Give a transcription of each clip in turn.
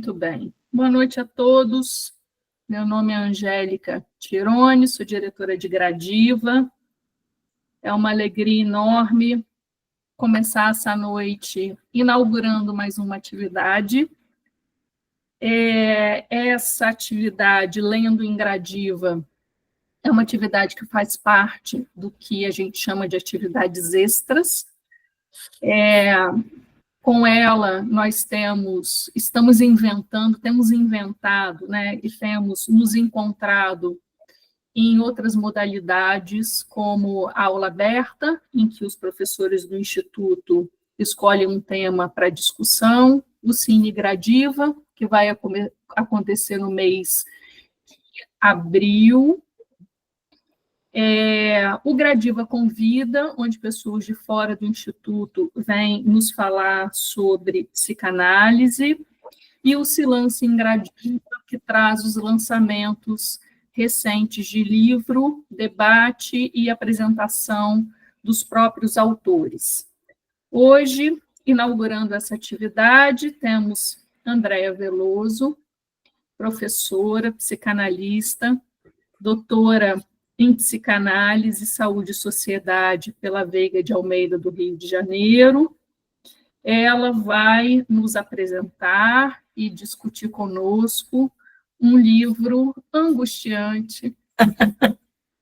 Muito bem. Boa noite a todos. Meu nome é Angélica Tironi, sou diretora de Gradiva. É uma alegria enorme começar essa noite inaugurando mais uma atividade. Essa atividade, Lendo em Gradiva, é uma atividade que faz parte do que a gente chama de atividades extras. Com ela, nós temos inventado, né, e temos nos encontrado em outras modalidades, como a aula aberta, em que os professores do Instituto escolhem um tema para discussão, o Cine Gradiva, que vai acontecer no mês de abril, o Gradiva Convida, onde pessoas de fora do Instituto vêm nos falar sobre psicanálise, e o Se Lança em Gradiva, que traz os lançamentos recentes de livro, debate e apresentação dos próprios autores. Hoje, inaugurando essa atividade, temos Andréa Veloso, professora, psicanalista, doutora em Psicanálise, Saúde e Sociedade pela Veiga de Almeida, do Rio de Janeiro. Ela vai nos apresentar e discutir conosco um livro angustiante.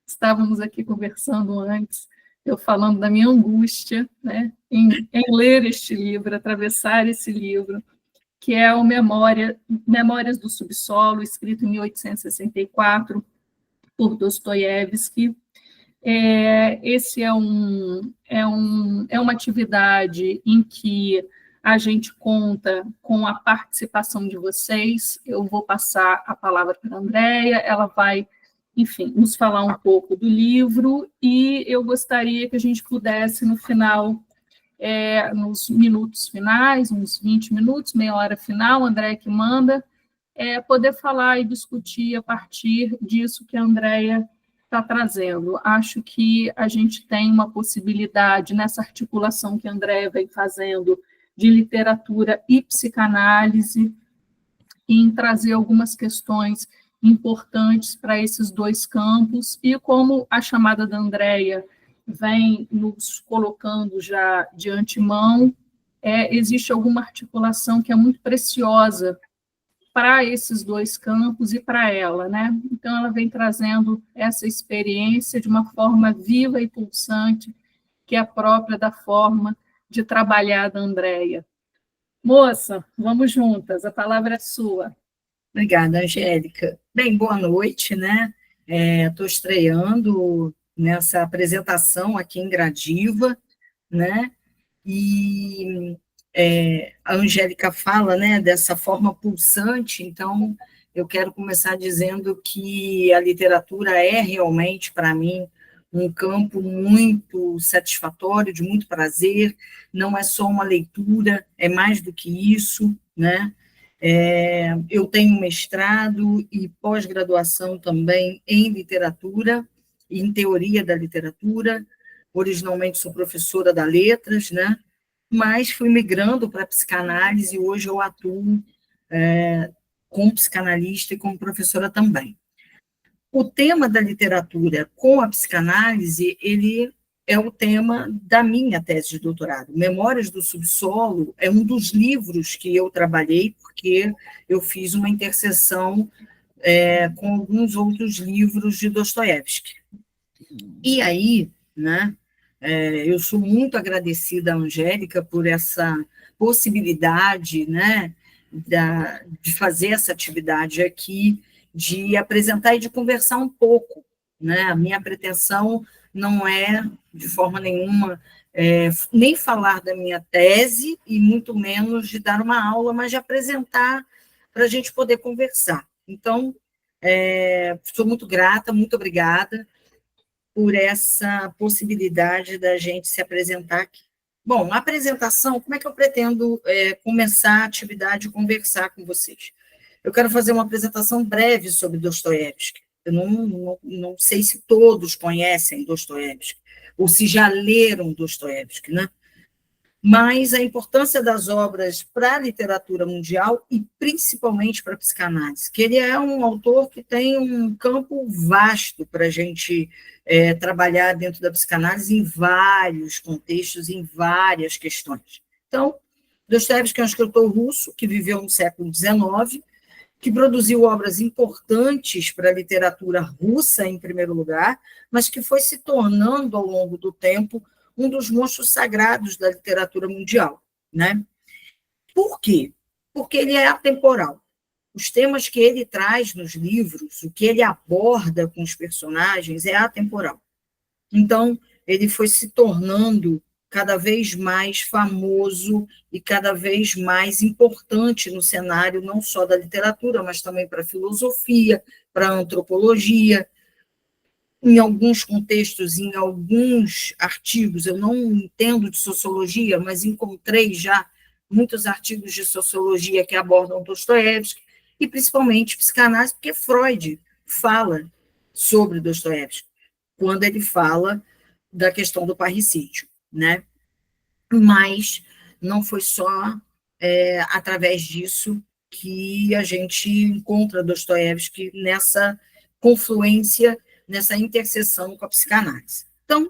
Estávamos aqui conversando antes, eu falando da minha angústia, né, em ler este livro, atravessar esse livro, que é o Memórias do Subsolo, escrito em 1864, por Dostoiévski. Esse é uma atividade em que a gente conta com a participação de vocês. Eu vou passar a palavra para a Andréa, ela vai, enfim, nos falar um pouco do livro, e eu gostaria que a gente pudesse, no final, nos minutos finais, uns 20 minutos, meia hora final, a Andréa que manda, poder falar e discutir a partir disso que a Andréa está trazendo. Acho que a gente tem uma possibilidade, nessa articulação que a Andréa vem fazendo, de literatura e psicanálise, em trazer algumas questões importantes para esses dois campos, e como a chamada da Andréa vem nos colocando já de antemão, existe alguma articulação que é muito preciosa para esses dois campos e para ela, né? Então, ela vem trazendo essa experiência de uma forma viva e pulsante, que é própria da forma de trabalhar da Andréa. Moça, vamos juntas, a palavra é sua. Obrigada, Angélica. Bem, boa noite, né? Estou estreando nessa apresentação aqui em Gradiva, né? E a Angélica fala, né, dessa forma pulsante, então eu quero começar dizendo que a literatura é realmente, para mim, um campo muito satisfatório, de muito prazer, não é só uma leitura, é mais do que isso, né? Eu tenho mestrado e pós-graduação também em literatura, em teoria da literatura, originalmente sou professora da letras, né? Mas fui migrando para a psicanálise e hoje eu atuo como psicanalista e como professora também. O tema da literatura com a psicanálise, ele é o tema da minha tese de doutorado. Memórias do Subsolo é um dos livros que eu trabalhei, porque eu fiz uma interseção com alguns outros livros de Dostoiévski. E aí, né, eu sou muito agradecida à Angélica por essa possibilidade, né, de fazer essa atividade aqui, de apresentar e de conversar um pouco, né? A minha pretensão não é, de forma nenhuma, nem falar da minha tese, e muito menos de dar uma aula, mas de apresentar para a gente poder conversar. Então, sou muito grata, muito obrigada por essa possibilidade da gente se apresentar aqui. Bom, a apresentação, como é que eu pretendo começar a atividade e conversar com vocês? Eu quero fazer uma apresentação breve sobre Dostoiévski. Eu não sei se todos conhecem Dostoiévski, ou se já leram Dostoiévski, né? mas a importância das obras para a literatura mundial e principalmente para a psicanálise, que ele é um autor que tem um campo vasto para a gente trabalhar dentro da psicanálise em vários contextos, em várias questões. Então, Dostoiévski é um escritor russo que viveu no século XIX, que produziu obras importantes para a literatura russa, em primeiro lugar, mas que foi se tornando, ao longo do tempo, um dos monstros sagrados da literatura mundial, né? Por quê? Porque ele é atemporal. Os temas que ele traz nos livros, o que ele aborda com os personagens é atemporal. Então, ele foi se tornando cada vez mais famoso e cada vez mais importante no cenário, não só da literatura, mas também para a filosofia, para a antropologia. Em alguns contextos, em alguns artigos, eu não entendo de sociologia, mas encontrei já muitos artigos de sociologia que abordam Dostoiévski, e principalmente psicanálise, porque Freud fala sobre Dostoiévski, quando ele fala da questão do parricídio, né? Mas não foi só através disso que a gente encontra Dostoiévski nessa confluência, nessa interseção com a psicanálise. Então,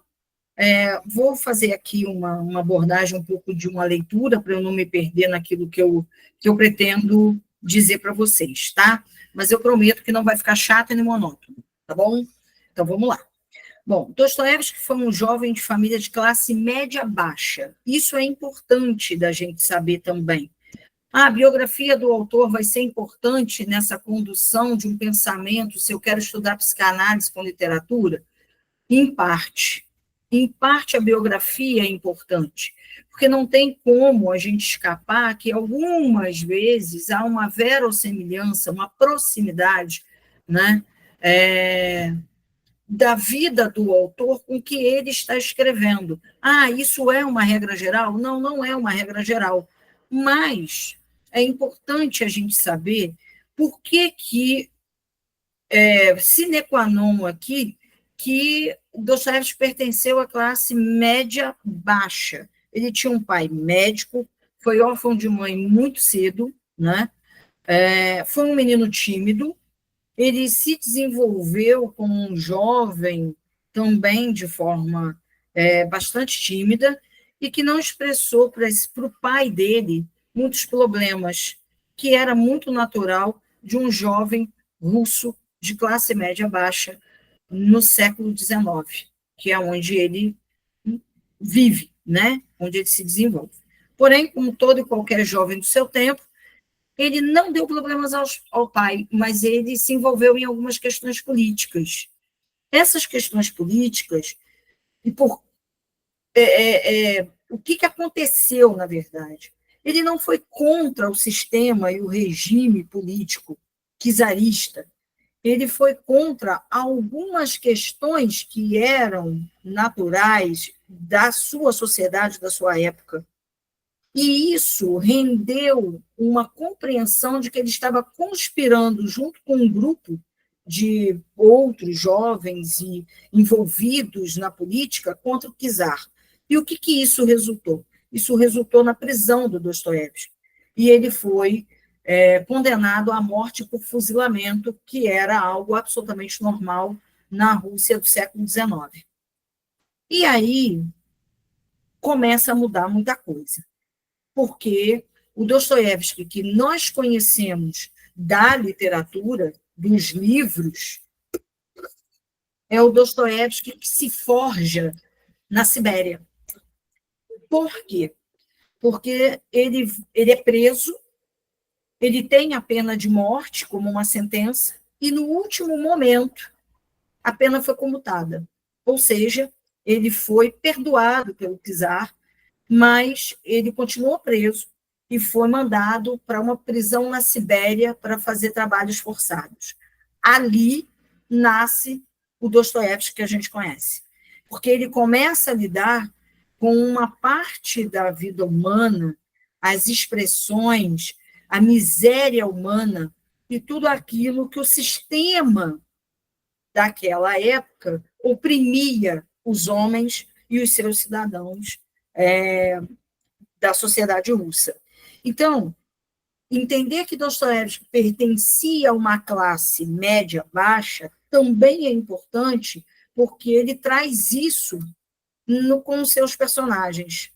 vou fazer aqui uma abordagem um pouco de uma leitura, para eu não me perder naquilo que eu pretendo dizer para vocês, tá? Mas eu prometo que não vai ficar chato e nem monótono, tá bom? Então, vamos lá. Bom, Dostoiévski foi um jovem de família de classe média baixa. Isso é importante da gente saber também. A biografia do autor vai ser importante nessa condução de um pensamento, se eu quero estudar psicanálise com literatura? Em parte. Em parte, a biografia é importante, porque não tem como a gente escapar que, algumas vezes, há uma verossimilhança, uma proximidade, né, da vida do autor com o que ele está escrevendo. Ah, isso é uma regra geral? Não, não é uma regra geral. Mas é importante a gente saber por que sine qua non aqui, que Dostoiévski pertenceu à classe média baixa. Ele tinha um pai médico, foi órfão de mãe muito cedo, né? Foi um menino tímido, ele se desenvolveu como um jovem também de forma bastante tímida e que não expressou para o pai dele muitos problemas, que era muito natural de um jovem russo de classe média baixa no século XIX, que é onde ele vive, né? Onde ele se desenvolve. Porém, como todo e qualquer jovem do seu tempo, ele não deu problemas ao pai, mas ele se envolveu em algumas questões políticas. Essas questões políticas, o que aconteceu, na verdade? Ele não foi contra o sistema e o regime político czarista, ele foi contra algumas questões que eram naturais da sua sociedade, da sua época. E isso rendeu uma compreensão de que ele estava conspirando junto com um grupo de outros jovens e envolvidos na política contra o czar. E o que isso resultou? Isso resultou na prisão do Dostoiévski. E ele foi condenado à morte por fuzilamento, que era algo absolutamente normal na Rússia do século XIX. E aí começa a mudar muita coisa, porque o Dostoiévski que nós conhecemos da literatura, dos livros, é o Dostoiévski que se forja na Sibéria. Por quê? Porque ele é preso, ele tem a pena de morte como uma sentença, e no último momento a pena foi comutada. Ou seja, ele foi perdoado pelo czar, mas ele continuou preso e foi mandado para uma prisão na Sibéria para fazer trabalhos forçados. Ali nasce o Dostoiévski que a gente conhece, porque ele começa a lidar com uma parte da vida humana, as expressões, a miséria humana e tudo aquilo que o sistema daquela época oprimia os homens e os seus cidadãos da sociedade russa. Então, entender que Dostoiévski pertencia a uma classe média-baixa também é importante, porque ele traz isso com seus personagens.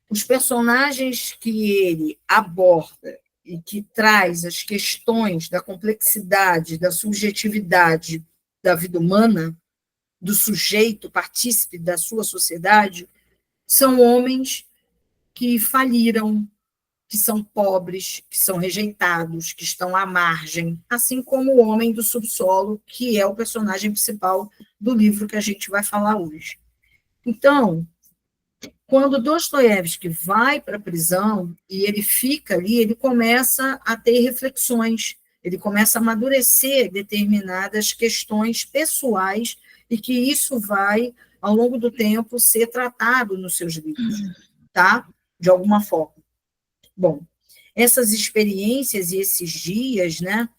Os personagens que ele aborda e que traz as questões da complexidade, da subjetividade da vida humana, do sujeito partícipe da sua sociedade, são homens que faliram, que são pobres, que são rejeitados, que estão à margem, assim como o homem do subsolo, que é o personagem principal do livro que a gente vai falar hoje. Então, quando Dostoiévski vai para a prisão e ele fica ali, ele começa a ter reflexões, ele começa a amadurecer determinadas questões pessoais e que isso vai, ao longo do tempo, ser tratado nos seus livros, tá? De alguma forma. Bom, essas experiências e esses dias, né,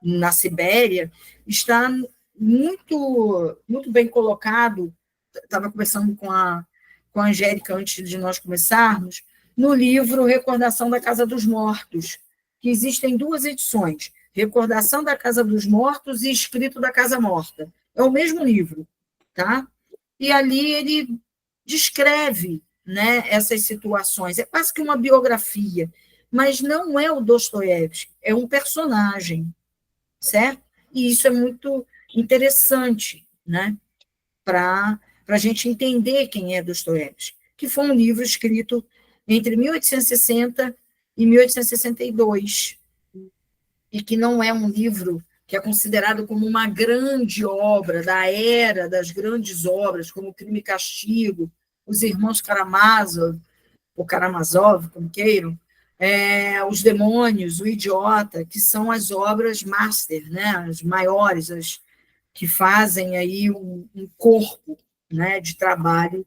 na Sibéria, está muito, muito bem colocado. Estava conversando com a Angélica antes de nós começarmos, no livro Recordação da Casa dos Mortos, que existem 2 edições, Recordação da Casa dos Mortos e Escrito da Casa Morta. É o mesmo livro, tá? E ali ele descreve, né, essas situações. É quase que uma biografia, mas não é o Dostoiévski, é um personagem, certo? E isso é muito interessante, né, para a gente entender quem é Dostoiévski, que foi um livro escrito entre 1860 e 1862, e que não é um livro que é considerado como uma grande obra da era das grandes obras, como Crime e Castigo, Os Irmãos Karamazov, ou Karamazov, como queiram, Os Demônios, O Idiota, que são as obras master, né, as maiores, as que fazem aí um corpo, né, de trabalho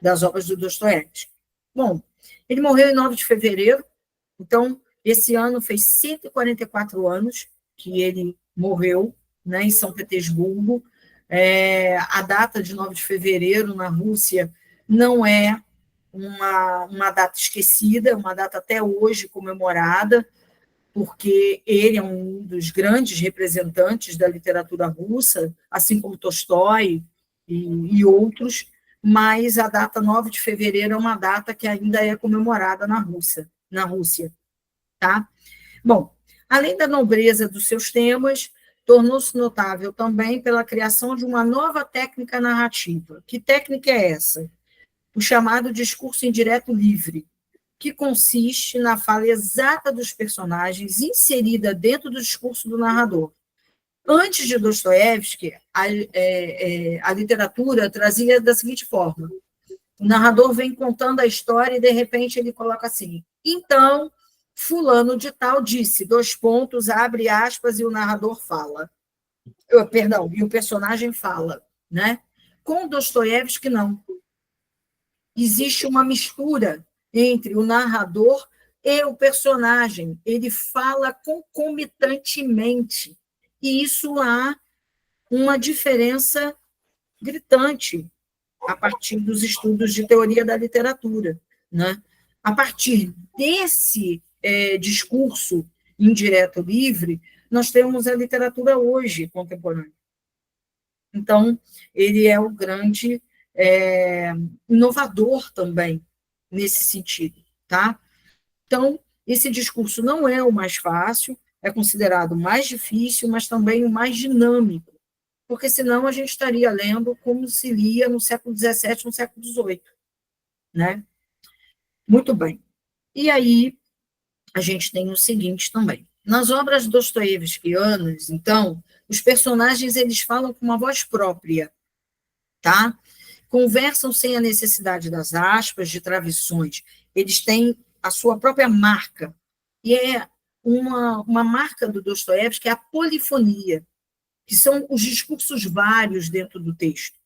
das obras do Dostoiévski. Bom, ele morreu em 9 de fevereiro, então, esse ano fez 144 anos que ele morreu, né, em São Petersburgo. A data de 9 de fevereiro, na Rússia, não é uma data esquecida, é uma data até hoje comemorada, porque ele é um dos grandes representantes da literatura russa, assim como Tolstói e outros, mas a data 9 de fevereiro é uma data que ainda é comemorada na Rússia, tá? Bom, além da nobreza dos seus temas, tornou-se notável também pela criação de uma nova técnica narrativa. Que técnica é essa? O chamado discurso indireto livre, que consiste na fala exata dos personagens inserida dentro do discurso do narrador. Antes de Dostoiévski, a literatura trazia da seguinte forma: o narrador vem contando a história e, de repente, ele coloca assim: então, fulano de tal disse, : abre aspas, e o narrador fala. Perdão, e o personagem fala, né? Com Dostoiévski, não. Existe uma mistura entre o narrador e o personagem. Ele fala concomitantemente. E isso há uma diferença gritante a partir dos estudos de teoria da literatura, né? A partir desse discurso indireto livre, nós temos a literatura hoje contemporânea. Então, ele é o grande inovador também nesse sentido, tá? Então, esse discurso não é o mais fácil, é considerado o mais difícil, mas também o mais dinâmico, porque senão a gente estaria lendo como se lia no século XVII, no século XVIII, né? Muito bem. E aí, a gente tem o seguinte também. Nas obras dostoiévskianas, então, os personagens eles falam com uma voz própria, tá? Conversam sem a necessidade das aspas, de travessões. Eles têm a sua própria marca. E é uma marca do Dostoiévski, que é a polifonia, que são os discursos vários dentro do texto,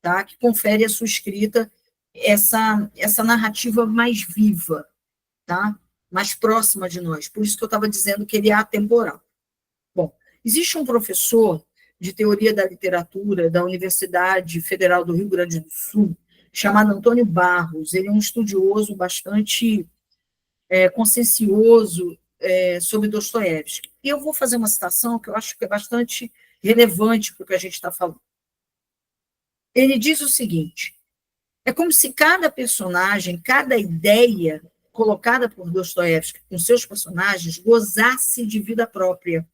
tá? Que confere à sua escrita essa narrativa mais viva, tá? Mais próxima de nós. Por isso que eu estava dizendo que ele é atemporal. Bom, existe um professor de teoria da literatura da Universidade Federal do Rio Grande do Sul, chamado Antônio Barros. Ele é um estudioso bastante consciencioso sobre Dostoiévski. E eu vou fazer uma citação que eu acho que é bastante relevante para o que a gente está falando. Ele diz o seguinte: é como se cada personagem, cada ideia colocada por Dostoiévski com seus personagens gozasse de vida própria,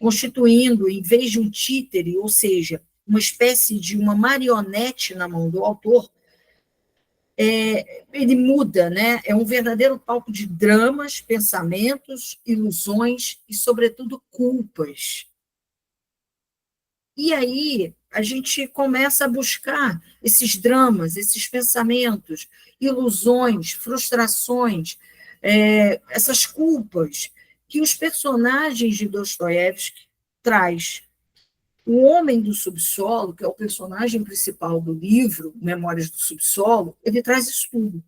constituindo, em vez de um títere, ou seja, uma espécie de uma marionete na mão do autor, ele muda, né? É um verdadeiro palco de dramas, pensamentos, ilusões e, sobretudo, culpas. E aí a gente começa a buscar esses dramas, esses pensamentos, ilusões, frustrações, essas culpas que os personagens de Dostoiévski traz. O homem do subsolo, que é o personagem principal do livro, Memórias do Subsolo, ele traz isso tudo.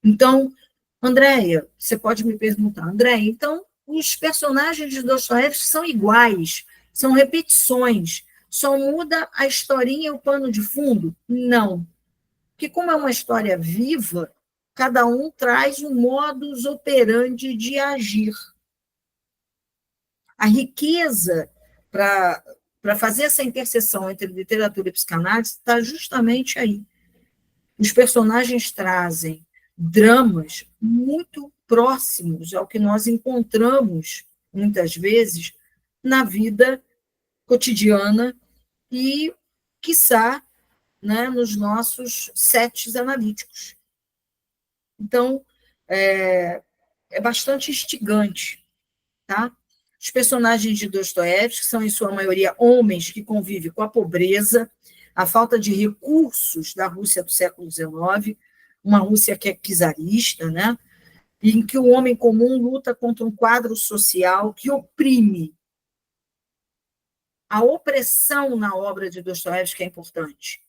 Então, Andréia, você pode me perguntar, Andréia, então os personagens de Dostoiévski são iguais, são repetições, só muda a historinha e o pano de fundo? Não. Porque como é uma história viva, cada um traz um modus operandi de agir. A riqueza para fazer essa interseção entre literatura e psicanálise está justamente aí. Os personagens trazem dramas muito próximos ao que nós encontramos, muitas vezes, na vida cotidiana e, quiçá, né, nos nossos sets analíticos. Então, é bastante instigante, tá? Os personagens de Dostoiévski são, em sua maioria, homens que convivem com a pobreza, a falta de recursos da Rússia do século XIX, uma Rússia que é czarista, né? Em que o homem comum luta contra um quadro social que oprime. A opressão na obra de Dostoiévski é importante,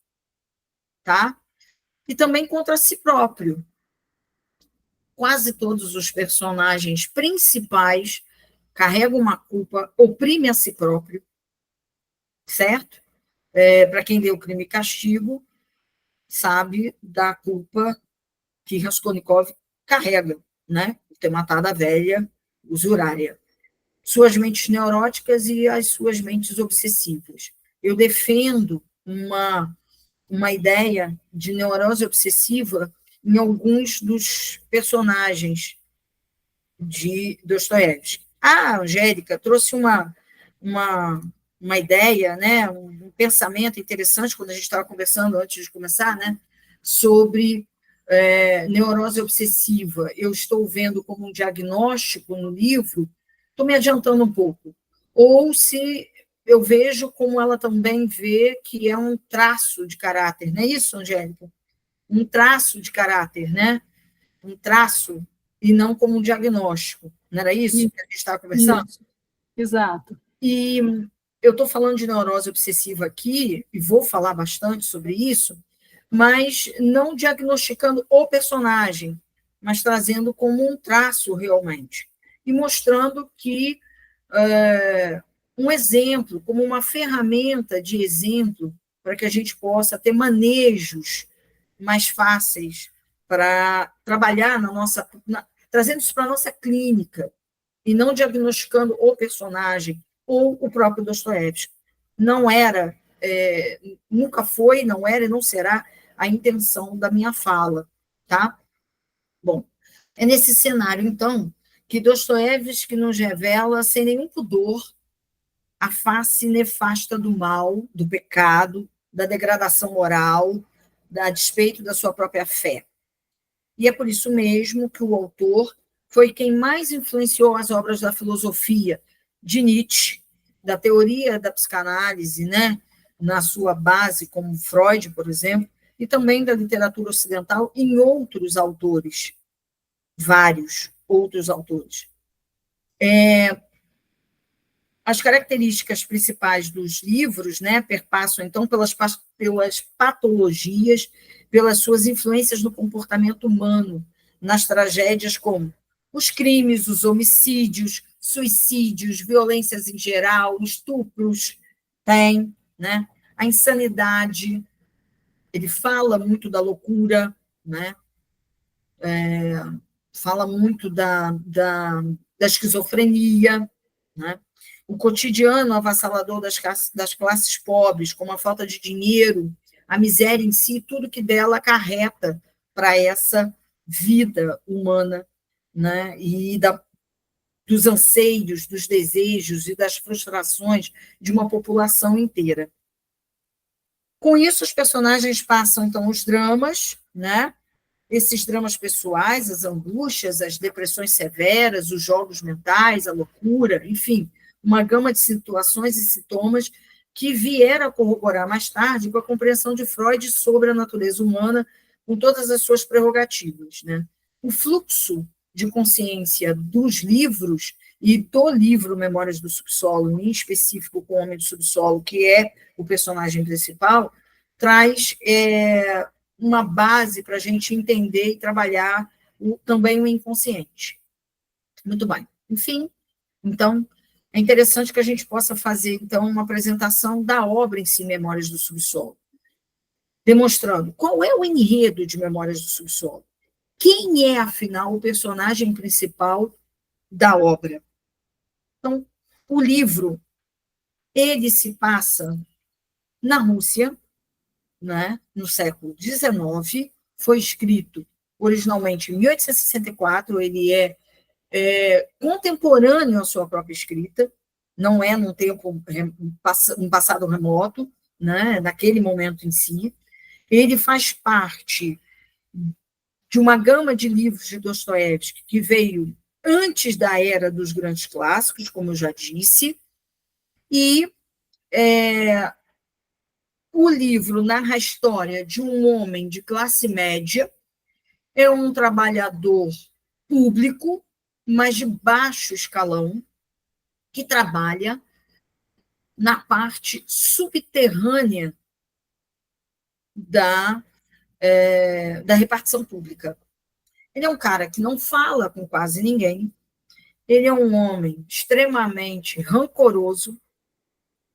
tá? E também contra si próprio. Quase todos os personagens principais carregam uma culpa, oprime a si próprio, certo? Para quem leu Crime e Castigo, sabe da culpa que Raskolnikov carrega, né? Por ter matado a velha usurária. Suas mentes neuróticas e as suas mentes obsessivas. Eu defendo uma ideia de neurose obsessiva em alguns dos personagens de Dostoiévski. A Angélica trouxe uma ideia, né, um pensamento interessante, quando a gente estava conversando antes de começar, né, sobre neurose obsessiva. Eu estou vendo como um diagnóstico no livro, estou me adiantando um pouco, ou se eu vejo como ela também vê que é um traço de caráter, não é isso, Angélica? Um traço de caráter, né? Um traço, e não como um diagnóstico. Não era isso que a gente estava conversando? Isso. Exato. E eu estou falando de neurose obsessiva aqui, e vou falar bastante sobre isso, mas não diagnosticando o personagem, mas trazendo como um traço realmente. E mostrando que um exemplo, como uma ferramenta de exemplo, para que a gente possa ter manejos mais fáceis para trabalhar trazendo isso para a nossa clínica, e não diagnosticando o personagem ou o próprio Dostoiévski. Não era, nunca foi, não era e não será a intenção da minha fala, tá? Bom, é nesse cenário, então, que Dostoiévski nos revela, sem nenhum pudor, a face nefasta do mal, do pecado, da degradação moral, a despeito da sua própria fé. E é por isso mesmo que o autor foi quem mais influenciou as obras da filosofia de Nietzsche, da teoria da psicanálise, né, na sua base, como Freud, por exemplo, e também da literatura ocidental em outros autores, vários outros autores. As características principais dos livros, né, perpassam, então, pelas patologias, pelas suas influências no comportamento humano, nas tragédias como os crimes, os homicídios, suicídios, violências em geral, estupros, né, a insanidade, ele fala muito da loucura, né? Fala muito da esquizofrenia, né? O cotidiano avassalador das classes pobres, como a falta de dinheiro, a miséria em si, tudo que dela acarreta para essa vida humana, né? Dos anseios, dos desejos e das frustrações de uma população inteira. Com isso, os personagens passam, então, os dramas, né? Esses dramas pessoais, as angústias, as depressões severas, os jogos mentais, a loucura, enfim, uma gama de situações e sintomas que vieram a corroborar mais tarde com a compreensão de Freud sobre a natureza humana, com todas as suas prerrogativas, né? O fluxo de consciência dos livros e do livro Memórias do Subsolo, em específico com o Homem do Subsolo, que é o personagem principal, traz uma base para a gente entender e trabalhar também o inconsciente. Muito bem. Enfim, então, é interessante que a gente possa fazer, então, uma apresentação da obra em si, Memórias do Subsolo, demonstrando qual é o enredo de Memórias do Subsolo. Quem é, afinal, o personagem principal da obra? Então, o livro, ele se passa na Rússia, né, no século XIX, foi escrito originalmente em 1864, ele é contemporâneo à sua própria escrita, não é num tempo, um passado remoto, né, naquele momento em si. Ele faz parte de uma gama de livros de Dostoiévski que veio antes da era dos grandes clássicos, como eu já disse, e o livro narra a história de um homem de classe média, é um trabalhador público, mas de baixo escalão, que trabalha na parte subterrânea da repartição pública. Ele é um cara que não fala com quase ninguém, ele é um homem extremamente rancoroso,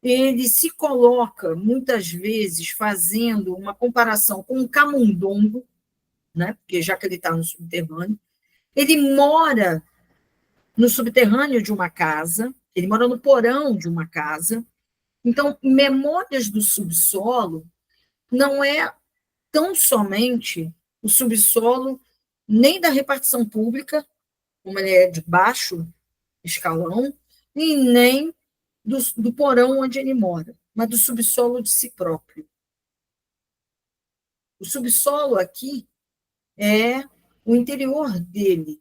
ele se coloca, muitas vezes, fazendo uma comparação com um camundongo, né? Porque já que ele está no subterrâneo, ele mora no subterrâneo de uma casa, ele mora no porão de uma casa. Então, Memórias do Subsolo não é tão somente o subsolo nem da repartição pública, como ele é de baixo escalão, e nem do porão onde ele mora, mas do subsolo de si próprio. O subsolo aqui é o interior dele,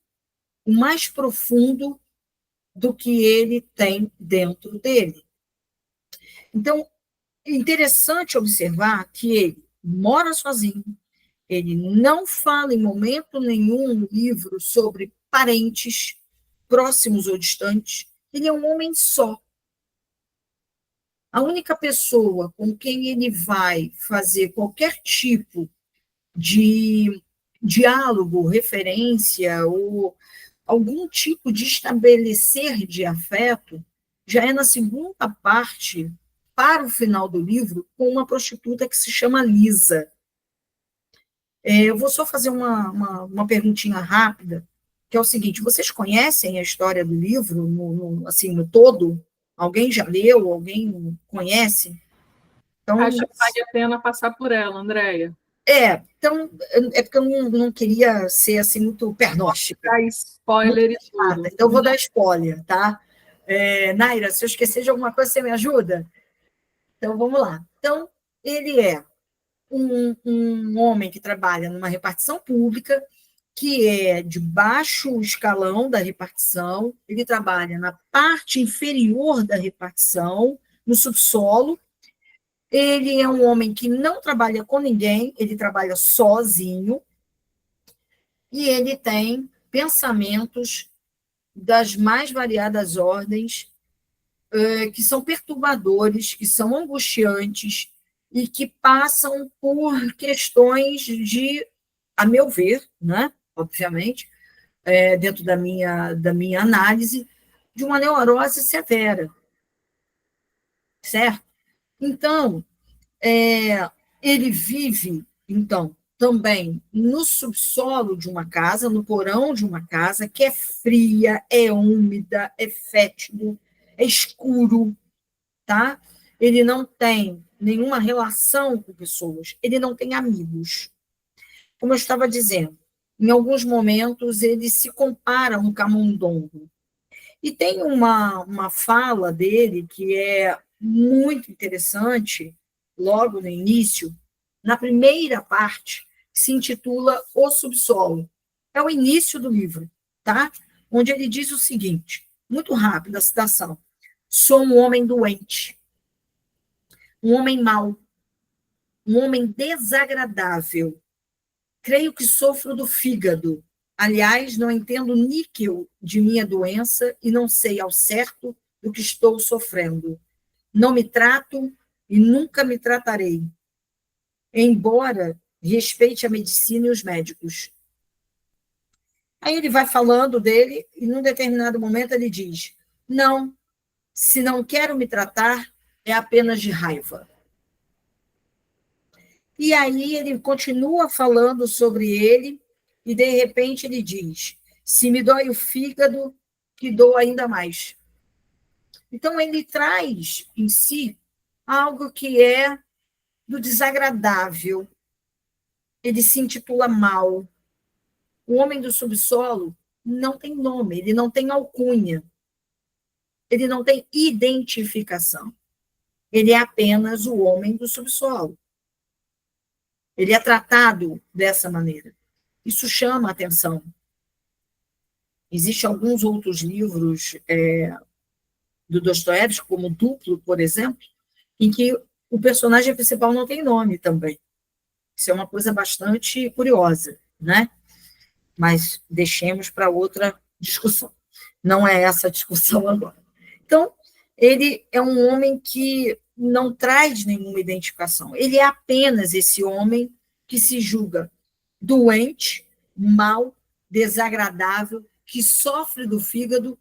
o mais profundo do que ele tem dentro dele. Então, é interessante observar que ele mora sozinho, ele não fala em momento nenhum no livro sobre parentes, próximos ou distantes, ele é um homem só. A única pessoa com quem ele vai fazer qualquer tipo de diálogo, referência ou algum tipo de estabelecer de afeto já é na segunda parte, para o final do livro, com uma prostituta que se chama Lisa. Eu vou só fazer uma perguntinha rápida, que é o seguinte: vocês conhecem a história do livro, assim, no todo? Alguém já leu? Alguém conhece? Então, acho que vale a pena passar por ela, Andréia. Então, é porque eu não queria ser assim muito pernóstica. Dá spoiler e tudo. Então, eu vou dar spoiler, tá? Naira, se eu esquecer de alguma coisa, você me ajuda? Então, vamos lá. Então, ele é um homem que trabalha numa repartição pública, que é de baixo escalão da repartição, ele trabalha na parte inferior da repartição, no subsolo. Ele é um homem que não trabalha com ninguém, ele trabalha sozinho, e ele tem pensamentos das mais variadas ordens, que são perturbadores, que são angustiantes e que passam por questões de, a meu ver, né, obviamente, dentro da minha análise, de uma neurose severa, certo? Então, ele vive, então, também no subsolo de uma casa, no porão de uma casa, que é fria, é úmida, é fétido, é escuro, tá? Ele não tem nenhuma relação com pessoas, ele não tem amigos. Como eu estava dizendo, em alguns momentos ele se compara a um camundongo. E tem uma fala dele que é muito interessante, logo no início, na primeira parte, que se intitula O Subsolo. É o início do livro, tá? Onde ele diz o seguinte, muito rápido a citação: sou um homem doente, um homem mau, um homem desagradável. Creio que sofro do fígado. Aliás, não entendo níquel de minha doença e não sei ao certo do que estou sofrendo. Não me trato e nunca me tratarei, embora respeite a medicina e os médicos. Aí ele vai falando dele e, num determinado momento, ele diz: não, se não quero me tratar, é apenas de raiva. E aí ele continua falando sobre ele e, de repente, ele diz: se me dói o fígado, que dou ainda mais. Então, ele traz em si algo que é do desagradável. Ele se intitula mal. O homem do subsolo não tem nome, ele não tem alcunha, ele não tem identificação. Ele é apenas o homem do subsolo. Ele é tratado dessa maneira. Isso chama a atenção. Existem alguns outros livros do Dostoiévski, como Duplo, por exemplo, em que o personagem principal não tem nome também. Isso é uma coisa bastante curiosa, né? Mas deixemos para outra discussão. Não é essa a discussão agora. Então, ele é um homem que não traz nenhuma identificação. Ele é apenas esse homem que se julga doente, mau, desagradável, que sofre do fígado,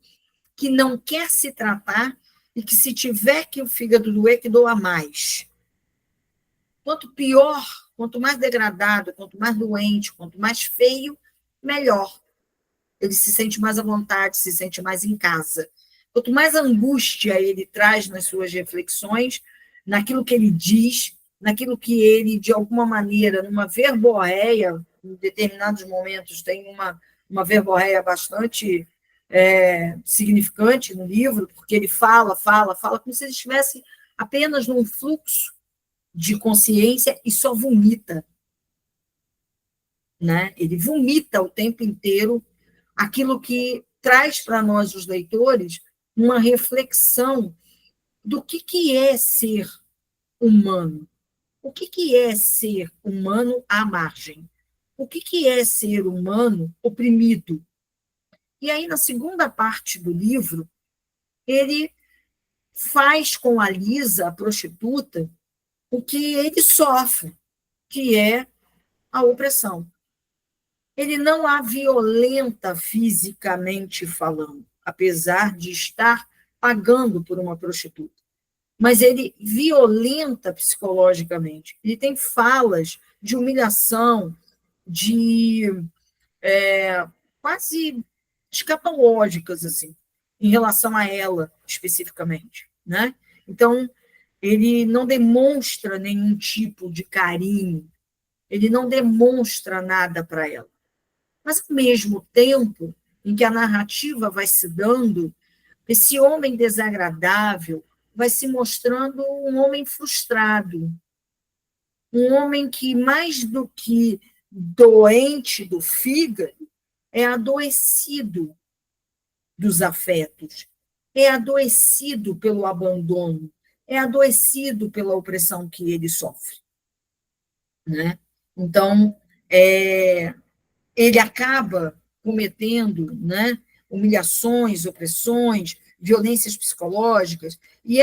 que não quer se tratar e que, se tiver que o fígado doer, que doa mais. Quanto pior, quanto mais degradado, quanto mais doente, quanto mais feio, melhor. Ele se sente mais à vontade, se sente mais em casa. Quanto mais angústia ele traz nas suas reflexões, naquilo que ele diz, naquilo que ele, de alguma maneira, numa verborreia, em determinados momentos tem uma verborreia bastante significante no livro, porque ele fala, como se ele estivesse apenas num fluxo de consciência e só vomita. Né? Ele vomita o tempo inteiro aquilo que traz para nós, os leitores, uma reflexão do que é ser humano. O que é ser humano à margem? O que é ser humano oprimido? E aí, na segunda parte do livro, ele faz com a Lisa, a prostituta, o que ele sofre, que é a opressão. Ele não a violenta fisicamente falando, apesar de estar pagando por uma prostituta, mas ele violenta psicologicamente. Ele tem falas de humilhação, de quase escatológicas, assim, em relação a ela, especificamente, né? Então, ele não demonstra nenhum tipo de carinho, ele não demonstra nada para ela. Mas, ao mesmo tempo em que a narrativa vai se dando, esse homem desagradável vai se mostrando um homem frustrado, um homem que, mais do que doente do fígado, é adoecido dos afetos, é adoecido pelo abandono, é adoecido pela opressão que ele sofre. Né? Então, ele acaba cometendo, né, humilhações, opressões, violências psicológicas, e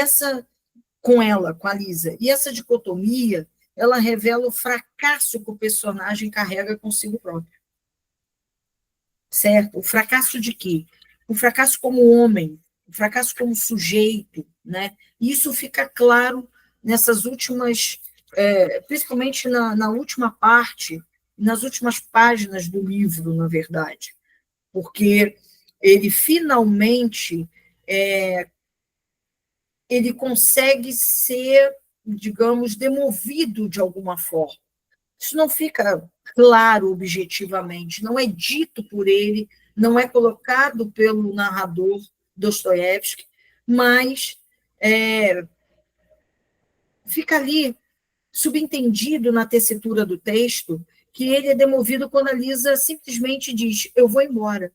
com a Lisa, e essa dicotomia, ela revela o fracasso que o personagem carrega consigo próprio. Certo? O fracasso de quê? O fracasso como homem, o fracasso como sujeito, né? Isso fica claro nessas últimas principalmente na última parte, nas últimas páginas do livro, na verdade, porque ele finalmente ele consegue ser, digamos, demovido de alguma forma. Isso não fica claro objetivamente, não é dito por ele, não é colocado pelo narrador Dostoiévski, mas fica ali subentendido na tessitura do texto que ele é demovido quando a Lisa simplesmente diz: eu vou embora.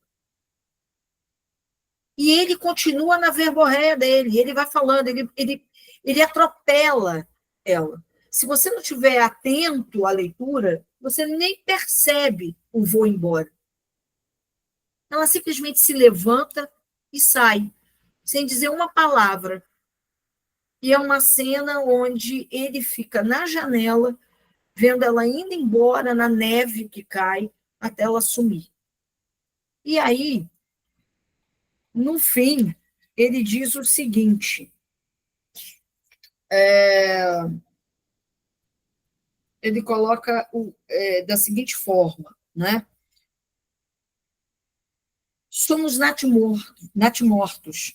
E ele continua na verborréia dele, ele vai falando, ele atropela ela. Se você não estiver atento à leitura, você nem percebe o vou embora. Ela simplesmente se levanta e sai, sem dizer uma palavra. E é uma cena onde ele fica na janela, vendo ela indo embora na neve que cai, até ela sumir. E aí, no fim, ele diz o seguinte, ele coloca da seguinte forma, né? Somos natimortos,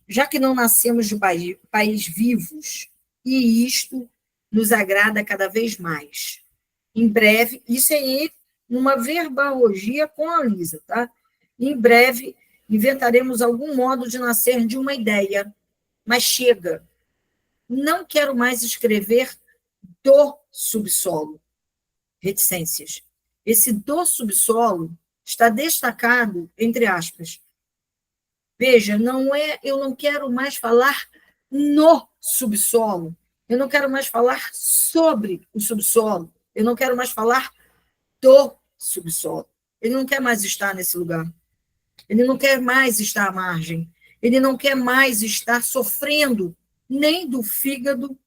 já que não nascemos de país vivos, e isto nos agrada cada vez mais. Em breve, isso é ele numa verborragia com a Lisa, tá? Em breve, inventaremos algum modo de nascer de uma ideia, mas chega. Não quero mais escrever do subsolo. Reticências. Esse do subsolo está destacado entre aspas. Veja, eu não quero mais falar no subsolo, eu não quero mais falar sobre o subsolo, eu não quero mais falar do subsolo. Ele não quer mais estar nesse lugar. Ele não quer mais estar à margem. Ele não quer mais estar sofrendo nem do fígado,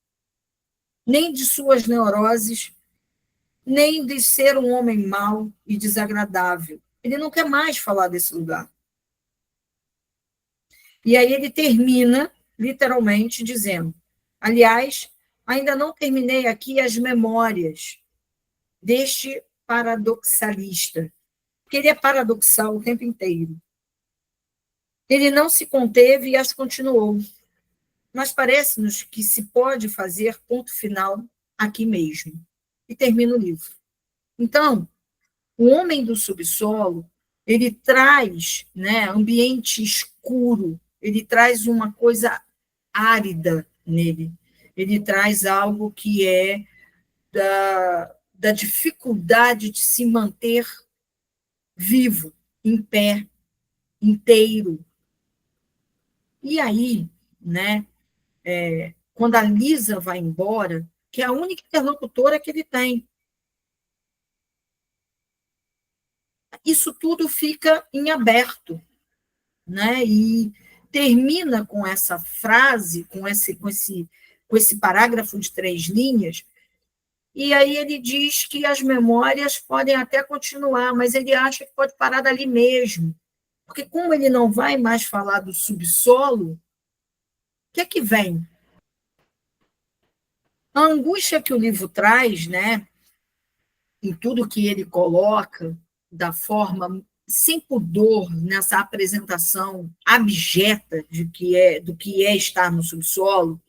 nem de suas neuroses, nem de ser um homem mau e desagradável. Ele não quer mais falar desse lugar. E aí ele termina, literalmente, dizendo: aliás, ainda não terminei aqui as memórias deste paradoxalista, porque ele é paradoxal o tempo inteiro. Ele não se conteve e as continuou. Mas parece-nos que se pode fazer ponto final aqui mesmo. E termina o livro. Então, o homem do subsolo, ele traz, né, ambiente escuro, ele traz uma coisa árida nele, ele traz algo que é da dificuldade de se manter vivo, em pé, inteiro. E aí, né, quando a Lisa vai embora, que é a única interlocutora que ele tem, isso tudo fica em aberto, né? E termina com essa frase, com esse parágrafo de 3 linhas, e aí ele diz que as memórias podem até continuar, mas ele acha que pode parar dali mesmo, porque como ele não vai mais falar do subsolo, o que é que vem? A angústia que o livro traz, né, em tudo que ele coloca, da forma sem pudor nessa apresentação abjeta do que é estar no subsolo,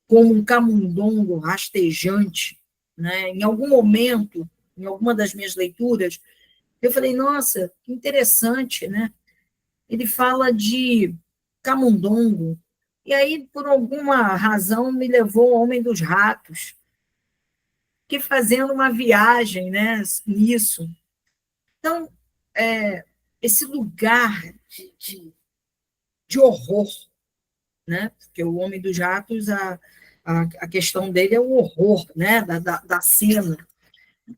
como um camundongo rastejante, né? Em algum momento, em alguma das minhas leituras, eu falei, nossa, que interessante, né? Ele fala de camundongo, e aí, por alguma razão, me levou ao Homem dos Ratos, que fazendo uma viagem, né, nisso. Então, esse lugar de horror, né? Porque o Homem dos Ratos, a questão dele é o horror, né? Da cena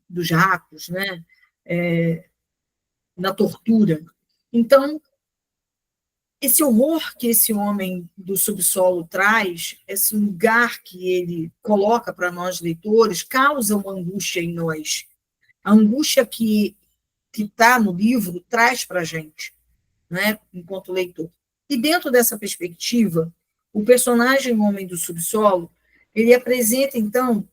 dos ratos, né? Na tortura. Então, esse horror que esse homem do subsolo traz, esse lugar que ele coloca para nós leitores, causa uma angústia em nós. A angústia que está no livro traz para a gente, né, enquanto leitor. E dentro dessa perspectiva, o personagem Homem do Subsolo, ele apresenta, então,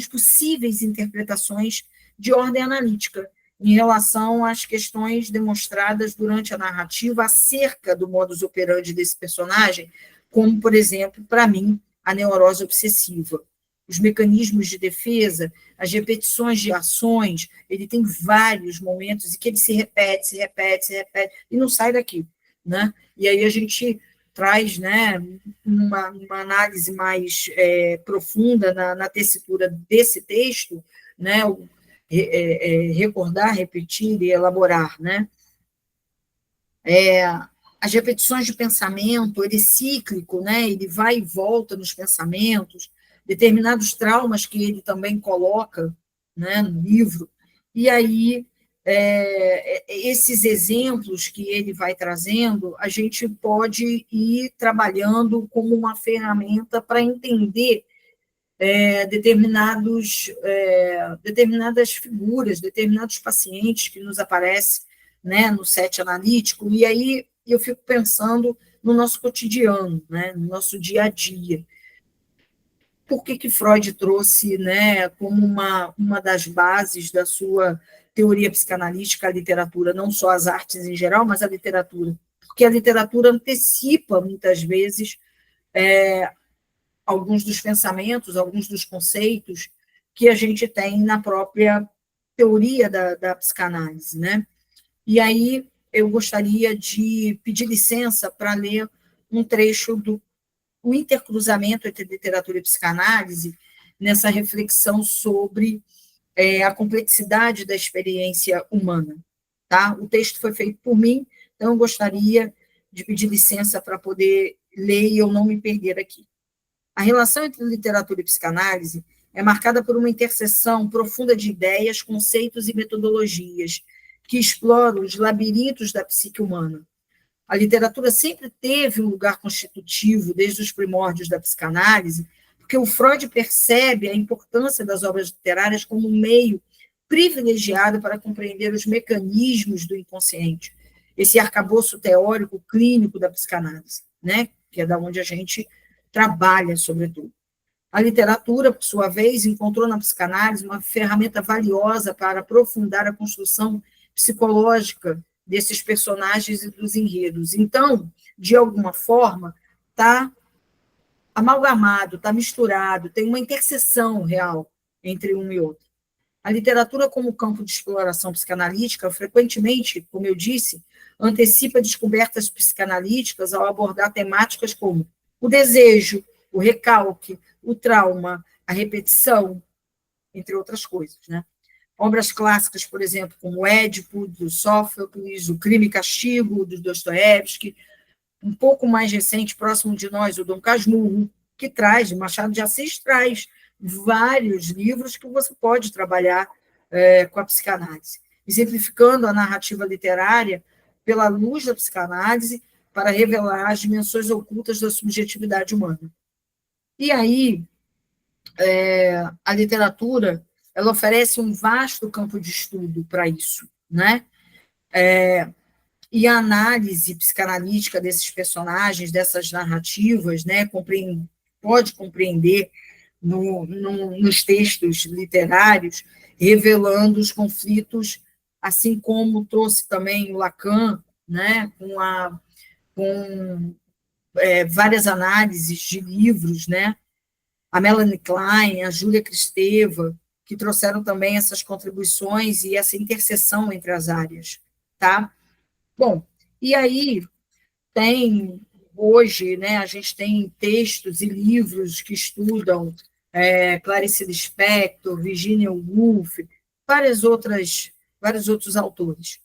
possíveis interpretações de ordem analítica em relação às questões demonstradas durante a narrativa acerca do modus operandi desse personagem, como, por exemplo, para mim, a neurose obsessiva. Os mecanismos de defesa, as repetições de ações, ele tem vários momentos em que ele se repete, e não sai daqui, né? E aí a gente traz, né, uma análise mais profunda na tessitura desse texto, né, recordar, repetir e elaborar, né? As repetições de pensamento, ele é cíclico, né? Ele vai e volta nos pensamentos, determinados traumas que ele também coloca, né, no livro, e aí esses exemplos que ele vai trazendo, a gente pode ir trabalhando como uma ferramenta para entender determinadas figuras, determinados pacientes que nos aparecem, né, no set analítico, e aí eu fico pensando no nosso cotidiano, né, no nosso dia a dia. Por que Freud trouxe, né, como uma das bases da sua teoria psicanalítica a literatura, não só as artes em geral, mas a literatura? Porque a literatura antecipa, muitas vezes, alguns dos pensamentos, alguns dos conceitos que a gente tem na própria teoria da psicanálise, né? E aí eu gostaria de pedir licença para ler um trecho do intercruzamento entre literatura e psicanálise, nessa reflexão sobre a complexidade da experiência humana. Tá? O texto foi feito por mim, então eu gostaria de pedir licença para poder ler e eu não me perder aqui. A relação entre literatura e psicanálise é marcada por uma interseção profunda de ideias, conceitos e metodologias que exploram os labirintos da psique humana. A literatura sempre teve um lugar constitutivo desde os primórdios da psicanálise, porque o Freud percebe a importância das obras literárias como um meio privilegiado para compreender os mecanismos do inconsciente, esse arcabouço teórico clínico da psicanálise, né? Que é da onde a gente trabalha, sobretudo. A literatura, por sua vez, encontrou na psicanálise uma ferramenta valiosa para aprofundar a construção psicológica desses personagens e dos enredos. Então, de alguma forma, está amalgamado, está misturado, tem uma interseção real entre um e outro. A literatura, como campo de exploração psicanalítica, frequentemente, como eu disse, antecipa descobertas psicanalíticas ao abordar temáticas como o desejo, o recalque, o trauma, a repetição, entre outras coisas, né? Obras clássicas, por exemplo, como o Édipo, do Sófocles, o Crime e Castigo, do Dostoiévski, um pouco mais recente, próximo de nós, o Dom Casmurro, que traz, Machado de Assis traz vários livros que você pode trabalhar com a psicanálise, exemplificando a narrativa literária pela luz da psicanálise para revelar as dimensões ocultas da subjetividade humana. E aí, a literatura, ela oferece um vasto campo de estudo para isso, né? E a análise psicanalítica desses personagens, dessas narrativas, né, pode compreender nos textos literários, revelando os conflitos, assim como trouxe também o Lacan, né, com várias análises de livros, né, a Melanie Klein, a Júlia Kristeva, que trouxeram também essas contribuições e essa interseção entre as áreas, tá? Bom, e aí hoje, né, a gente tem textos e livros que estudam Clarice Lispector, Virginia Woolf, vários outros autores.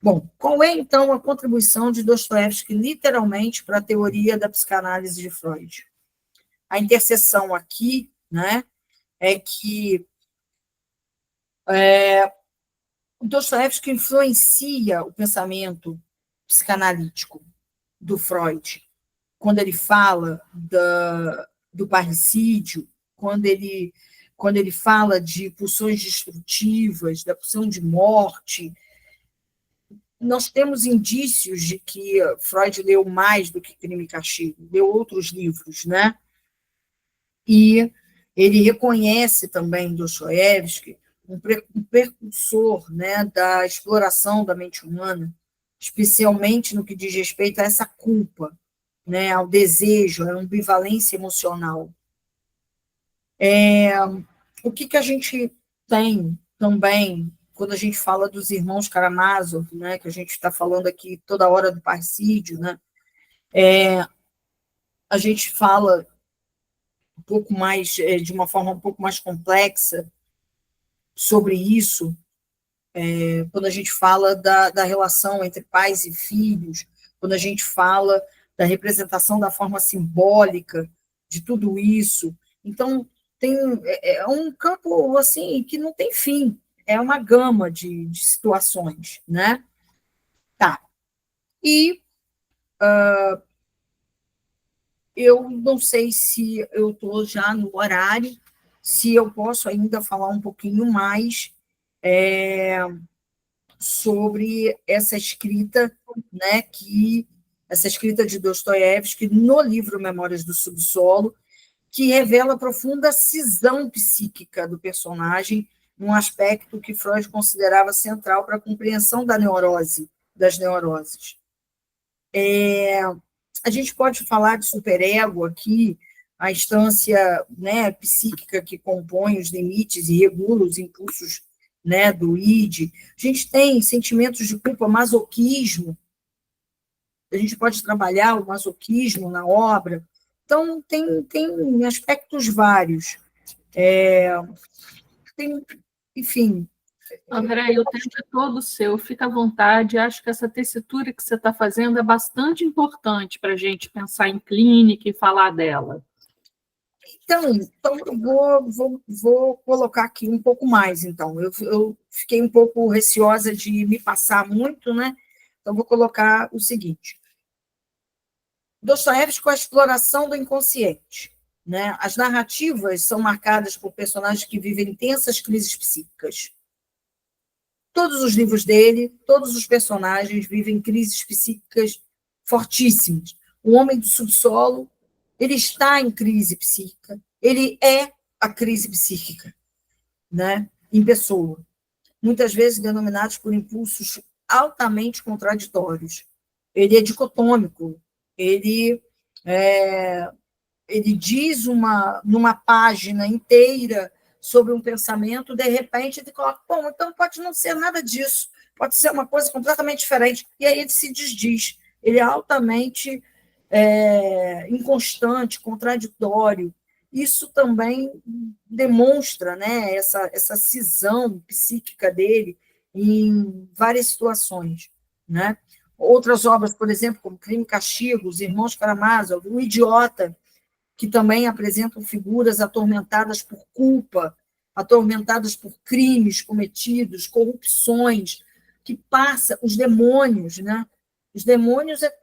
Bom, qual é, então, a contribuição de Dostoiévski, literalmente, para a teoria da psicanálise de Freud? A interseção aqui, né, é que o Dostoiévski influencia o pensamento psicanalítico do Freud, quando ele fala do parricídio, quando ele fala de pulsões destrutivas, da pulsão de morte. Nós temos indícios de que Freud leu mais do que Crime e Castigo, leu outros livros, né? E Ele reconhece também Dostoiévski um precursor, né, da exploração da mente humana, especialmente no que diz respeito a essa culpa, né, ao desejo, à ambivalência emocional. O que a gente tem também, quando a gente fala dos irmãos Karamazov, né, que a gente está falando aqui toda hora do parricídio, né, a gente fala um pouco mais, de uma forma um pouco mais complexa sobre isso, quando a gente fala da relação entre pais e filhos, quando a gente fala da representação da forma simbólica de tudo isso. Então, é um campo assim que não tem fim, é uma gama de situações, né? Tá. E eu não sei se eu estou já no horário, se eu posso ainda falar um pouquinho mais sobre essa escrita, né, essa escrita de Dostoiévski no livro Memórias do Subsolo, que revela a profunda cisão psíquica do personagem, num aspecto que Freud considerava central para a compreensão das neuroses. A gente pode falar de superego aqui, a instância, né, psíquica que compõe os limites e regula os impulsos, né, do id. A gente tem sentimentos de culpa, masoquismo. A gente pode trabalhar o masoquismo na obra. Então, tem aspectos vários. Enfim. André, o tempo é todo seu, fica à vontade. Acho que essa tessitura que você está fazendo é bastante importante para a gente pensar em clínica e falar dela. Então eu vou colocar aqui um pouco mais, então. Eu fiquei um pouco receosa de me passar muito, né? Então, vou colocar o seguinte. Dostoiévski com a exploração do inconsciente. Né? As narrativas são marcadas por personagens que vivem intensas crises psíquicas. Todos os livros dele, todos os personagens vivem crises psíquicas fortíssimas. O homem do subsolo, ele está em crise psíquica, ele é a crise psíquica, né? Em pessoa. Muitas vezes denominados por impulsos altamente contraditórios. Ele é dicotômico, ele diz numa página inteira sobre um pensamento, de repente ele coloca, bom, então pode não ser nada disso, pode ser uma coisa completamente diferente, e aí ele se desdiz. Ele é altamente inconstante, contraditório. Isso também demonstra, né, essa cisão psíquica dele em várias situações, né? Outras obras, por exemplo, como Crime e Castigo, Os Irmãos Karamazov, O Idiota, que também apresentam figuras atormentadas por culpa, atormentadas por crimes cometidos, corrupções, que passa os demônios, né? Os demônios é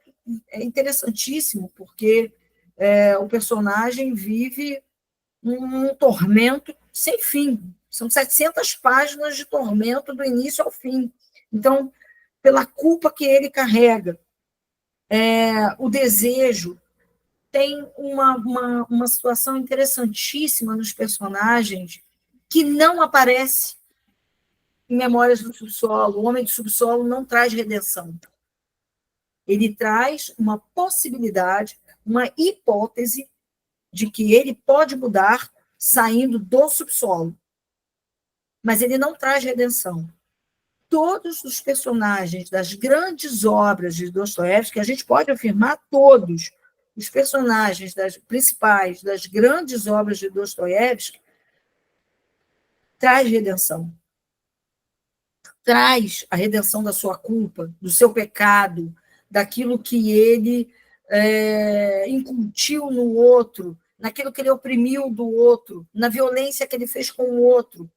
interessantíssimo, porque o personagem vive um tormento sem fim. São 700 páginas de tormento do início ao fim. Então, pela culpa que ele carrega, o desejo, tem uma situação interessantíssima nos personagens que não aparece em Memórias do Subsolo. O Homem do Subsolo não traz redenção. Ele traz uma possibilidade, uma hipótese de que ele pode mudar saindo do subsolo. Mas ele não traz redenção. Todos os personagens das grandes obras de Dostoiévski, a gente pode afirmar todos, os personagens principais das grandes obras de Dostoiévski, traz redenção. Traz a redenção da sua culpa, do seu pecado, daquilo que ele incutiu no outro, naquilo que ele oprimiu do outro, na violência que ele fez com o outro,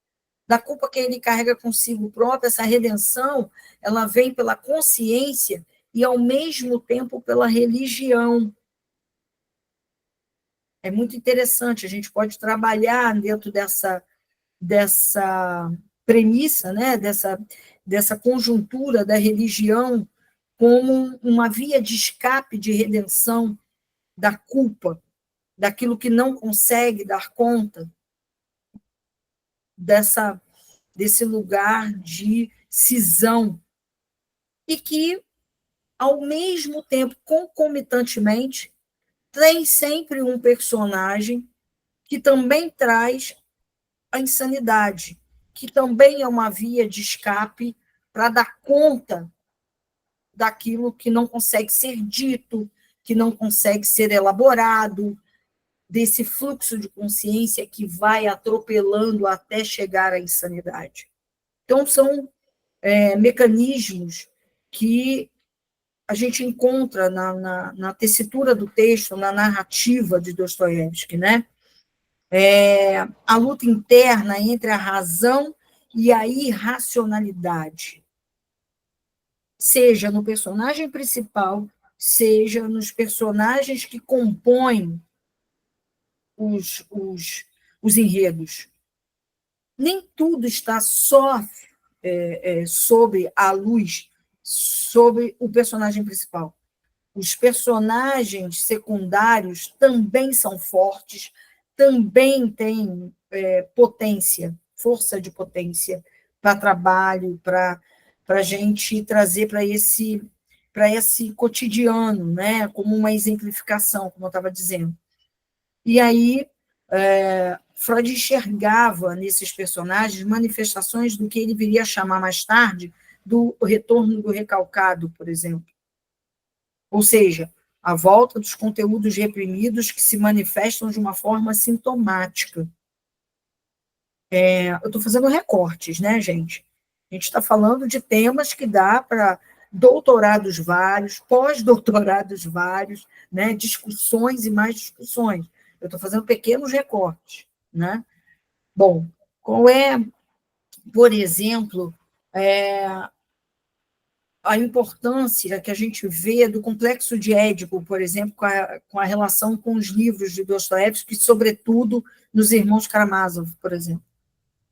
da culpa que ele carrega consigo próprio. Essa redenção, ela vem pela consciência e, ao mesmo tempo, pela religião. É muito interessante, a gente pode trabalhar dentro dessa premissa, né? dessa conjuntura da religião como uma via de escape, de redenção da culpa, daquilo que não consegue dar conta, desse lugar de cisão, e que, ao mesmo tempo, concomitantemente, tem sempre um personagem que também traz a insanidade, que também é uma via de escape para dar conta daquilo que não consegue ser dito, que não consegue ser elaborado, desse fluxo de consciência que vai atropelando até chegar à insanidade. Então, são mecanismos que a gente encontra na tessitura do texto, na narrativa de Dostoiévski, né? A luta interna entre a razão e a irracionalidade, seja no personagem principal, seja nos personagens que compõem os enredos. Nem tudo está só sobre a luz, sobre o personagem principal. Os personagens secundários também são fortes, também têm potência, força de potência para trabalho, para a gente trazer para esse cotidiano, né, como uma exemplificação, como eu estava dizendo. E aí, Freud enxergava nesses personagens manifestações do que ele viria a chamar mais tarde do retorno do recalcado, por exemplo. Ou seja, a volta dos conteúdos reprimidos que se manifestam de uma forma sintomática. Eu estou fazendo recortes, né, gente? A gente está falando de temas que dá para doutorados vários, pós-doutorados vários, né, discussões e mais discussões. Eu estou fazendo pequenos recortes, né? Bom, qual é, por exemplo, a importância que a gente vê do complexo de Édipo, por exemplo, com a relação com os livros de Dostoiévski, sobretudo nos Irmãos Karamazov, por exemplo.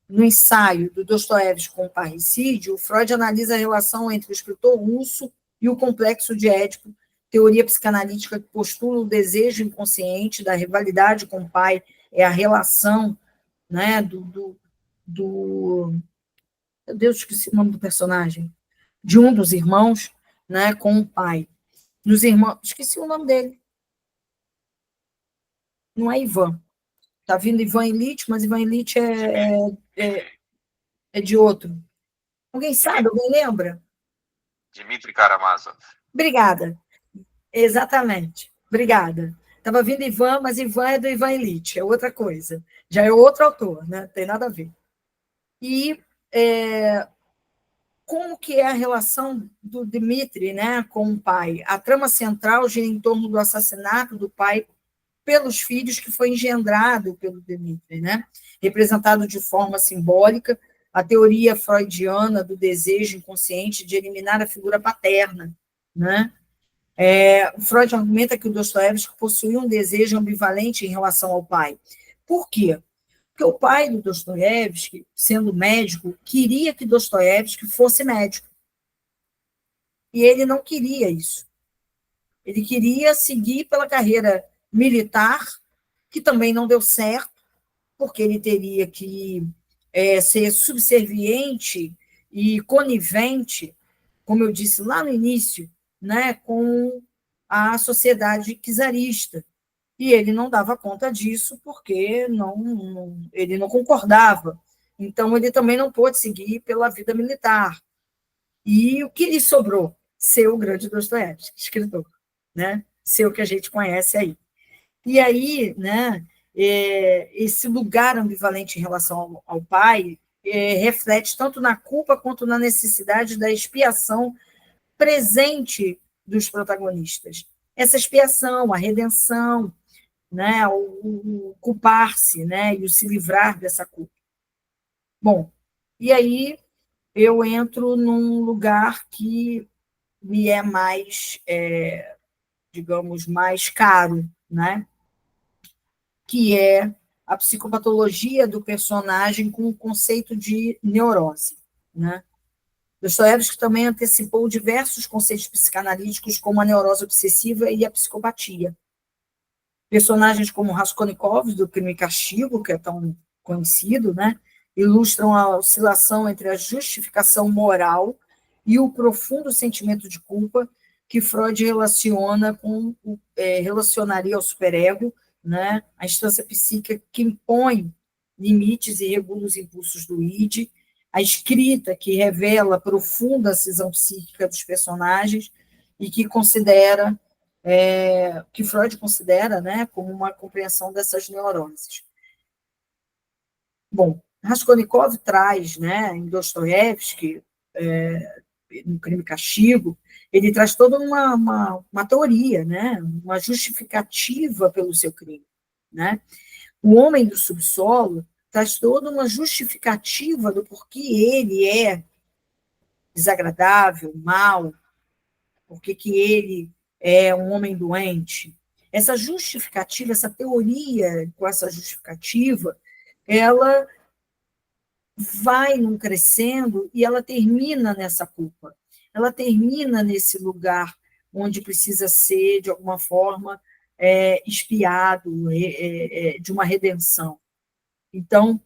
No ensaio do Dostoiévski com o parricídio, Freud analisa a relação entre o escritor russo e o complexo de Édipo, teoria psicanalítica que postula o desejo inconsciente da rivalidade com o pai, é a relação, né, meu Deus, esqueci o nome do personagem, de um dos irmãos, né, com o pai. Nos irmãos, esqueci o nome dele. Não é Ivan. Está vindo Ivan Ilitch, mas Ivan Ilitch é de outro. Alguém sabe? Alguém lembra? Dmitry Karamazov. Obrigada. Exatamente. Obrigada. Estava vindo Ivan, mas Ivan é do Ivan Ilitch, é outra coisa. Já é outro autor, né? Não tem nada a ver. E como que é a relação do Dmitry, né, com o pai? A trama central gira em torno do assassinato do pai pelos filhos, que foi engendrado pelo Dmitry, né? Representado de forma simbólica, a teoria freudiana do desejo inconsciente de eliminar a figura paterna, né? Freud argumenta que o Dostoiévski possuía um desejo ambivalente em relação ao pai. Por quê? Porque o pai do Dostoiévski, sendo médico, queria que Dostoiévski fosse médico. E ele não queria isso. Ele queria seguir pela carreira militar, que também não deu certo, porque ele teria que ser subserviente e conivente, como eu disse lá no início, né, com a sociedade czarista. E ele não dava conta disso porque ele não concordava. Então, ele também não pôde seguir pela vida militar. E o que lhe sobrou? Ser o grande Dostoiévski, escritor, né? Ser o que a gente conhece aí. E aí, né, esse lugar ambivalente em relação ao pai reflete tanto na culpa quanto na necessidade da expiação presente dos protagonistas. Essa expiação, a redenção, né, o culpar-se, né, e o se livrar dessa culpa. Bom, e aí eu entro num lugar que me é mais, digamos, mais caro, né, que é a psicopatologia do personagem com o conceito de neurose, né? Dostoiévski também antecipou diversos conceitos psicanalíticos, como a neurose obsessiva e a psicopatia. Personagens como Raskolnikov, do Crime e Castigo, que é tão conhecido, né, ilustram a oscilação entre a justificação moral e o profundo sentimento de culpa que Freud relacionaria ao superego, né? A instância psíquica que impõe limites e regula os impulsos do id, a escrita que revela a profunda cisão psíquica dos personagens e que que Freud considera, né, como uma compreensão dessas neuroses. Bom, Raskolnikov traz, né, em Dostoiévski, no Crime e Castigo, ele traz toda uma teoria, né, uma justificativa pelo seu crime, né? O Homem do Subsolo traz toda uma justificativa do porquê ele é desagradável, mau, porquê que ele é um homem doente. Essa justificativa, essa teoria com essa justificativa, ela vai num crescendo e ela termina nessa culpa. Ela termina nesse lugar onde precisa ser, de alguma forma, expiado, de uma redenção. Então,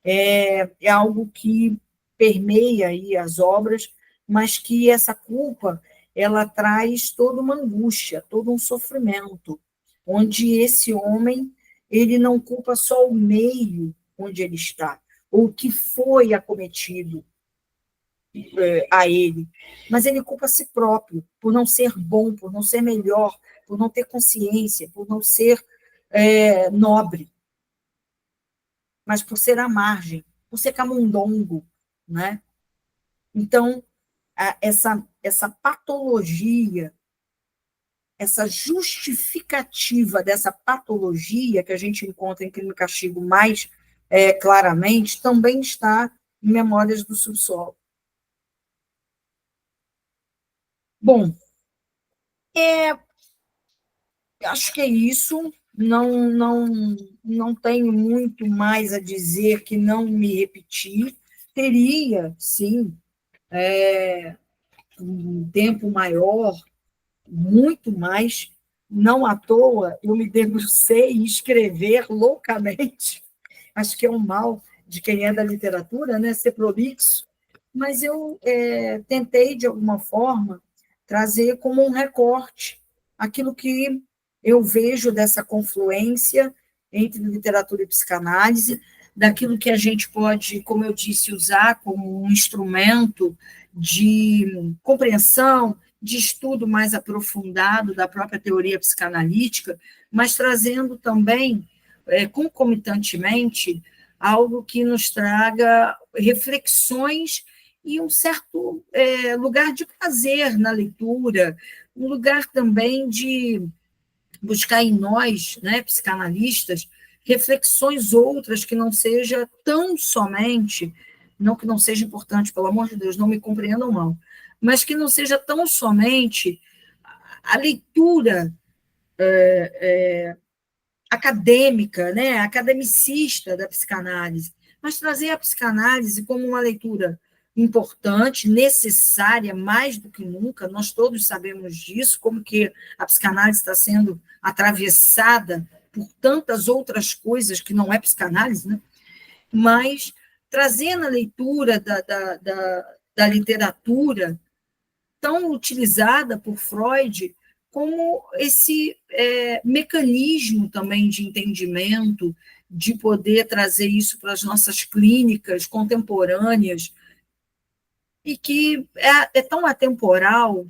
é algo que permeia aí as obras, mas que essa culpa ela traz toda uma angústia, todo um sofrimento, onde esse homem ele não culpa só o meio onde ele está, ou o que foi acometido a ele, mas ele culpa a si próprio por não ser bom, por não ser melhor, por não ter consciência, por não ser nobre, mas por ser à margem, por ser camundongo, né? Então, essa patologia, essa justificativa dessa patologia que a gente encontra em Crime e Castigo mais claramente, também está em Memórias do Subsolo. Bom, acho que é isso. Não tenho muito mais a dizer que não me repetir. Teria, sim, um tempo maior, muito mais. Não à toa, eu me debrucei em escrever loucamente. Acho que é um mal de quem é da literatura, né, ser prolixo. Mas eu tentei, de alguma forma, trazer como um recorte aquilo que eu vejo dessa confluência entre literatura e psicanálise, daquilo que a gente pode, como eu disse, usar como um instrumento de compreensão, de estudo mais aprofundado da própria teoria psicanalítica, mas trazendo também, concomitantemente, algo que nos traga reflexões e um certo lugar de prazer na leitura, um lugar também de buscar em nós, né, psicanalistas, reflexões outras que não seja tão somente, não que não seja importante, pelo amor de Deus, não me compreendam mal, mas que não seja tão somente a leitura acadêmica, né, academicista da psicanálise, mas trazer a psicanálise como uma leitura importante, necessária, mais do que nunca, nós todos sabemos disso, como que a psicanálise está sendo atravessada por tantas outras coisas que não é psicanálise, né? Mas trazendo a leitura da literatura tão utilizada por Freud como esse mecanismo também de entendimento, de poder trazer isso para as nossas clínicas contemporâneas, e que é tão atemporal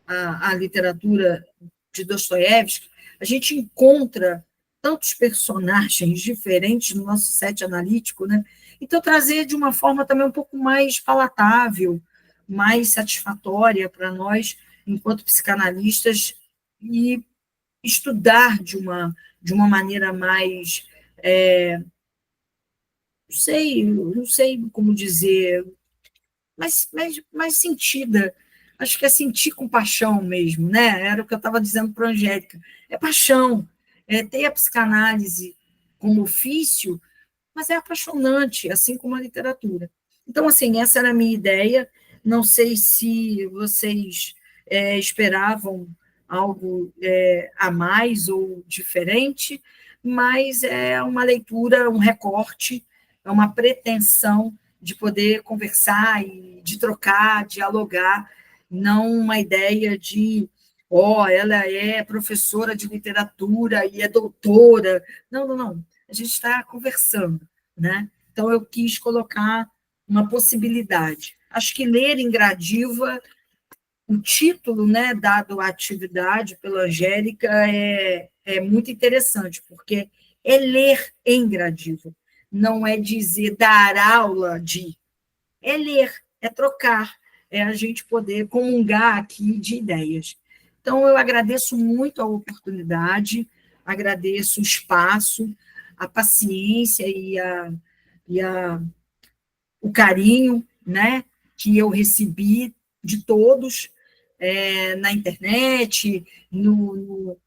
a literatura de Dostoiévski, a gente encontra tantos personagens diferentes no nosso set analítico, né? Então, trazer de uma forma também um pouco mais palatável, mais satisfatória para nós, enquanto psicanalistas, e estudar de uma maneira mais, não sei como dizer, mais sentida. Acho que é sentir com paixão mesmo, né? Era o que eu estava dizendo para a Angélica. É paixão, ter a psicanálise como ofício, mas é apaixonante, assim como a literatura. Então, assim, essa era a minha ideia. Não sei se vocês esperavam algo a mais ou diferente, mas é uma leitura, um recorte é uma pretensão de poder conversar e de trocar, dialogar, não uma ideia de, ela é professora de literatura e é doutora. Não, não, não. A gente está conversando, né? Então, eu quis colocar uma possibilidade. Acho que ler em gradiva, o título, né, dado à atividade pela Angélica, é muito interessante, porque é ler em gradiva, não é dizer dar aula de, é ler, é trocar, é a gente poder comungar aqui de ideias. Então, eu agradeço muito a oportunidade, agradeço o espaço, a paciência e o carinho, né, que eu recebi de todos, na internet, no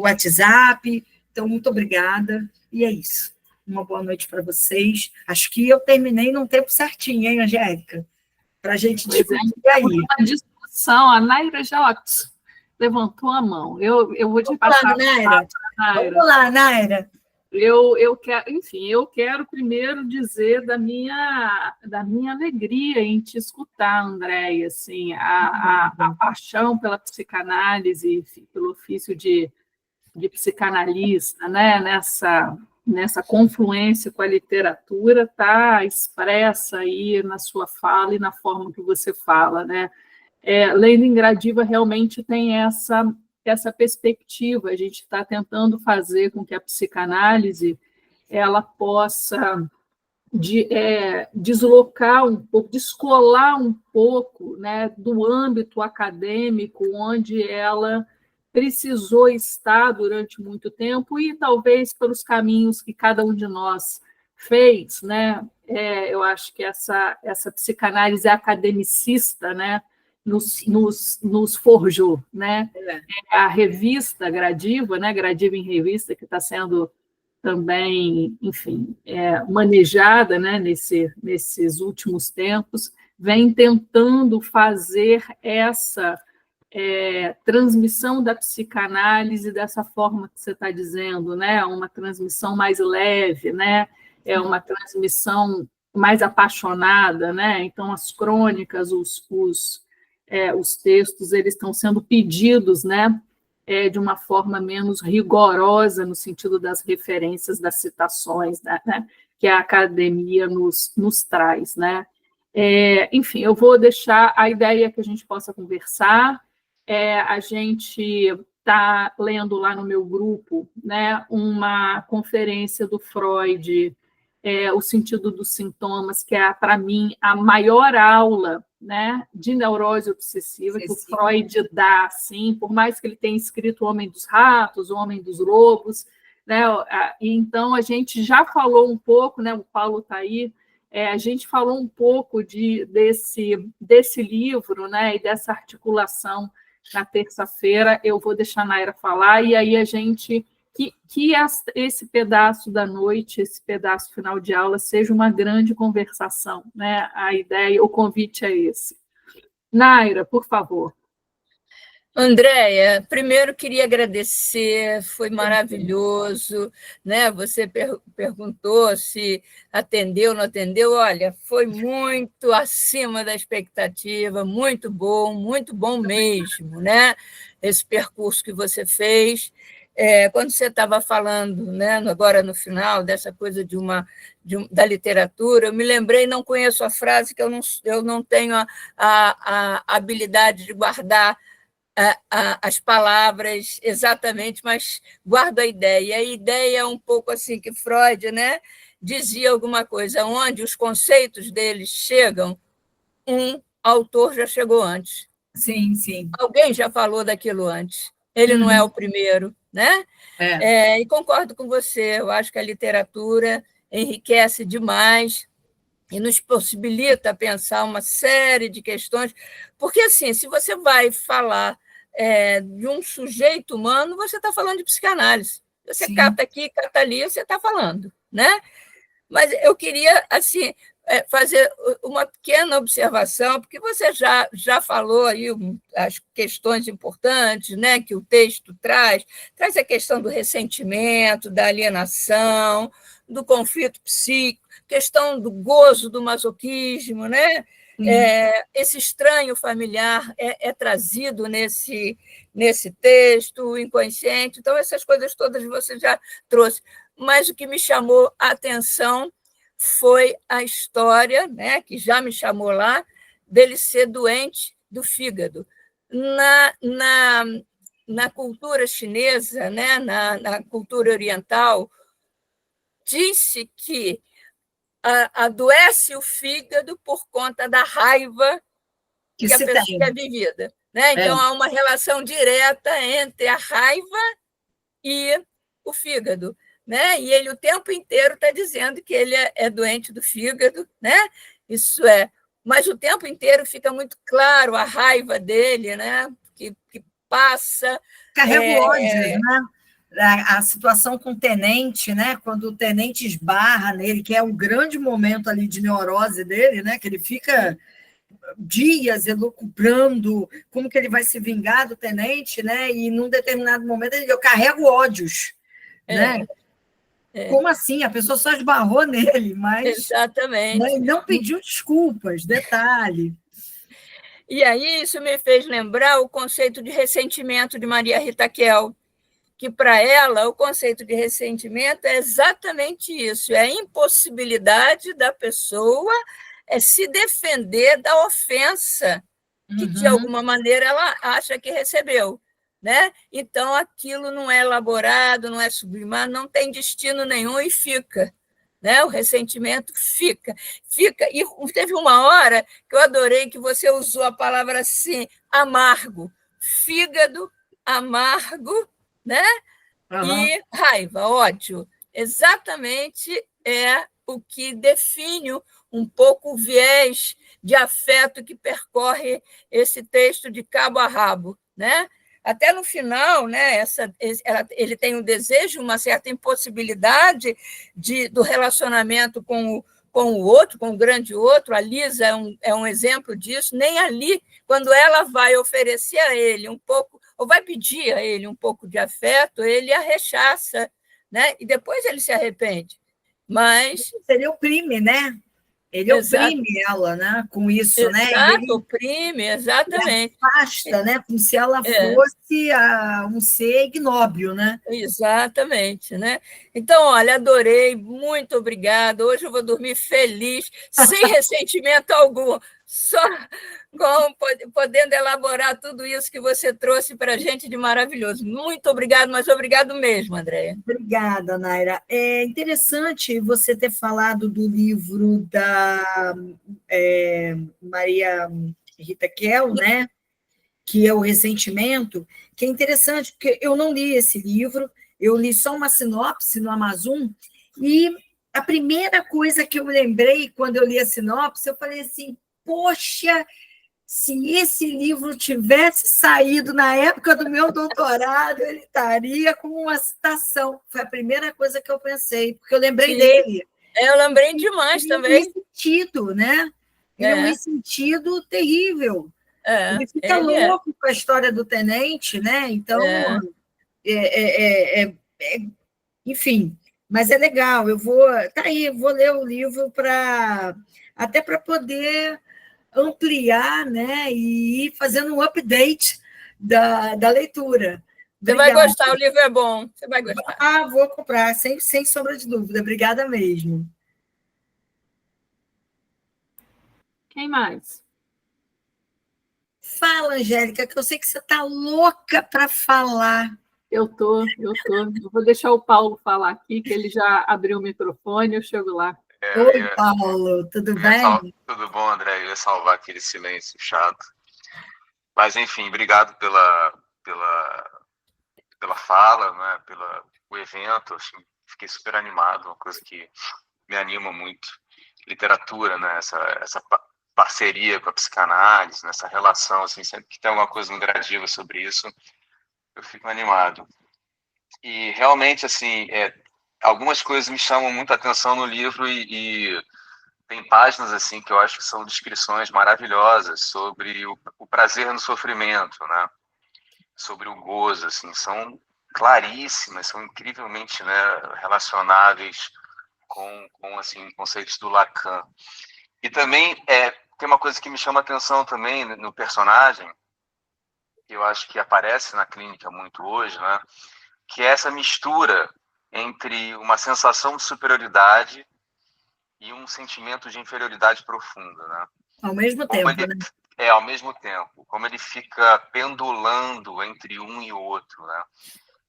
WhatsApp. Então, muito obrigada, e é isso. Uma boa noite para vocês. Acho que eu terminei num tempo certinho, hein, Angélica? Para a gente discutir aí. Uma discussão, a Naira já levantou a mão. Eu vou te passar. Vamos lá, Naira. Vamos lá, Naira. Eu quero, enfim, eu quero primeiro dizer da minha alegria em te escutar, Andréia, assim, a paixão pela psicanálise, pelo ofício de psicanalista, né, nessa confluência com a literatura, está expressa aí na sua fala e na forma que você fala, né? Lendo em gradiva realmente tem essa perspectiva, a gente está tentando fazer com que a psicanálise ela possa deslocar um pouco, descolar um pouco, né, do âmbito acadêmico, onde ela precisou estar durante muito tempo, e talvez pelos caminhos que cada um de nós fez, né? Eu acho que essa psicanálise academicista, né, nos forjou, né? A revista Gradiva, né, Gradiva em Revista, que está sendo também, enfim, manejada, né, nesses últimos tempos, vem tentando fazer essa transmissão da psicanálise dessa forma que você está dizendo, né? Uma transmissão mais leve, né? Uma transmissão mais apaixonada, né? Então, as crônicas, os textos, eles estão sendo pedidos, né? De uma forma menos rigorosa, no sentido das referências, das citações, né? Que a academia nos traz, né? Enfim, eu vou deixar a ideia que a gente possa conversar. A gente está lendo lá no meu grupo, né, uma conferência do Freud, O Sentido dos Sintomas, que é, para mim, a maior aula, né, de neurose obsessiva que o Freud dá, assim, por mais que ele tenha escrito O Homem dos Ratos, O Homem dos Lobos, né, e então a gente já falou um pouco, né, o Paulo está aí, a gente falou um pouco desse livro, né, e dessa articulação na terça-feira. Eu vou deixar a Naira falar, e aí a gente... Que esse pedaço da noite, esse pedaço final de aula, seja uma grande conversação, né? A ideia, o convite é esse. Naira, por favor. Andréia, primeiro queria agradecer, foi maravilhoso, né? Você perguntou se atendeu ou não atendeu. Olha, foi muito acima da expectativa, muito bom mesmo, né? Esse percurso que você fez. Quando você estava falando, né, agora no final, dessa coisa da literatura, eu me lembrei, não conheço a frase, que eu não tenho a habilidade de guardar as palavras exatamente, mas guardo a ideia. E a ideia é um pouco assim que Freud, né, dizia alguma coisa, onde os conceitos deles chegam, um autor já chegou antes. Sim, sim. Alguém já falou daquilo antes. Ele não é o primeiro, né? E concordo com você, eu acho que a literatura enriquece demais e nos possibilita pensar uma série de questões, porque, assim, se você vai falar de um sujeito humano, você está falando de psicanálise. Você cata aqui, cata ali, você está falando, né? Mas eu queria, assim, fazer uma pequena observação, porque você já falou aí as questões importantes, né, que o texto traz a questão do ressentimento, da alienação, do conflito psíquico, questão do gozo, do masoquismo, né? Esse estranho familiar é trazido nesse texto, o inconsciente. Então, essas coisas todas você já trouxe. Mas o que me chamou a atenção foi a história, né, que já me chamou lá, dele ser doente do fígado. Na cultura chinesa, né, na cultura oriental, disse que adoece o fígado por conta da raiva que a pessoa é vivida. Né? Então, há uma relação direta entre a raiva e o fígado. Né? E ele o tempo inteiro está dizendo que ele é doente do fígado, né? Isso é. Mas o tempo inteiro fica muito claro a raiva dele, né? Que passa. Carrega o ódio, né? A situação com o tenente, né? Quando o tenente esbarra nele, que é um grande momento ali de neurose dele, né? Que ele fica dias elucubrando como que ele vai se vingar do tenente, né? E num determinado momento ele carrega ódios, né? Como assim? A pessoa só esbarrou nele, mas exatamente. Não pediu desculpas, detalhe. E aí isso me fez lembrar o conceito de ressentimento de Maria Rita Kell, que para ela o conceito de ressentimento é exatamente isso, é a impossibilidade da pessoa se defender da ofensa que, de alguma maneira, ela acha que recebeu. Né? Então, aquilo não é elaborado, não é sublimado, não tem destino nenhum e fica. Né? O ressentimento fica. E teve uma hora que eu adorei que você usou a palavra assim, amargo. Fígado amargo, né? E raiva, ódio. Exatamente é o que define um pouco o viés de afeto que percorre esse texto de cabo a rabo. Né? Até no final, né, ele tem um desejo, uma certa impossibilidade do relacionamento com o outro, com o grande outro. A Lisa é um exemplo disso. Nem ali, quando ela vai oferecer a ele um pouco, ou vai pedir a ele um pouco de afeto, ele a rechaça, né? E depois ele se arrepende. Mas ele oprime, né? Ele oprime ela, né? Com isso, né? Ele oprime, exatamente. Afasta, né? Como se ela fosse um ser ignóbil, né? Exatamente, né? Então, olha, adorei, muito obrigada. Hoje eu vou dormir feliz, sem ressentimento algum, só podendo elaborar tudo isso que você trouxe para a gente de maravilhoso. Muito obrigado, mas obrigado mesmo, Andréia. Obrigada, Naira. É interessante você ter falado do livro da Maria Rita Kell, né? Que é o Ressentimento, que é interessante, porque eu não li esse livro, eu li só uma sinopse no Amazon, e a primeira coisa que eu lembrei quando eu li a sinopse, eu falei assim, poxa, se esse livro tivesse saído na época do meu doutorado, ele estaria com uma citação. Foi a primeira coisa que eu pensei, porque eu lembrei dele. Eu lembrei demais também. Ele é um sentido, né? Ele é um sentido terrível. Ele fica louco com a história do tenente, né? Então, enfim, mas é legal. Eu vou ler o livro até para poder ampliar, né? E ir fazendo um update da leitura. Você vai gostar, o livro é bom. Você vai gostar. Vou comprar, sem sombra de dúvida. Obrigada mesmo. Quem mais? Fala, Angélica, que eu sei que você está louca para falar. Eu tô. Eu vou deixar o Paulo falar aqui, que ele já abriu o microfone, eu chego lá. Oi, Paulo, tudo bem? Tudo bom, André? Eu ia salvar aquele silêncio chato. Mas, enfim, obrigado pela fala, né? Pelo evento. Assim, fiquei super animado, uma coisa que me anima muito. Literatura, né? Essa parceria com a psicanálise, nessa relação, assim, sempre que tem alguma coisa interativa sobre isso, eu fico animado. E realmente, assim, algumas coisas me chamam muita atenção no livro e tem páginas assim que eu acho que são descrições maravilhosas sobre o prazer no sofrimento, né? Sobre o gozo, assim, são claríssimas, são incrivelmente, né, relacionáveis com assim, conceitos do Lacan. E também tem uma coisa que me chama a atenção também no personagem, que eu acho que aparece na clínica muito hoje, né, que é essa mistura entre uma sensação de superioridade e um sentimento de inferioridade profunda, né? Ao mesmo Como tempo, ele, né? ao mesmo tempo, como ele fica pendulando entre um e outro, né?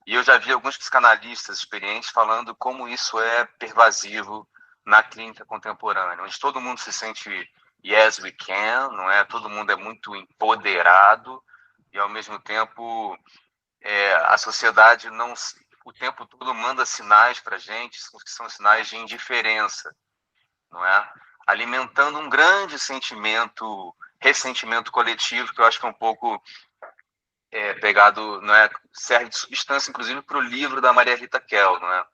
E eu já vi alguns psicanalistas experientes falando como isso é pervasivo na clínica contemporânea, onde todo mundo se sente yes we can, não é? Todo mundo é muito empoderado e ao mesmo tempo a sociedade não o tempo todo manda sinais para a gente que são sinais de indiferença, não é? Alimentando um grande ressentimento coletivo, que eu acho que é um pouco pegado, não é? Serve de substância, inclusive, para o livro da Maria Rita Kell, não é?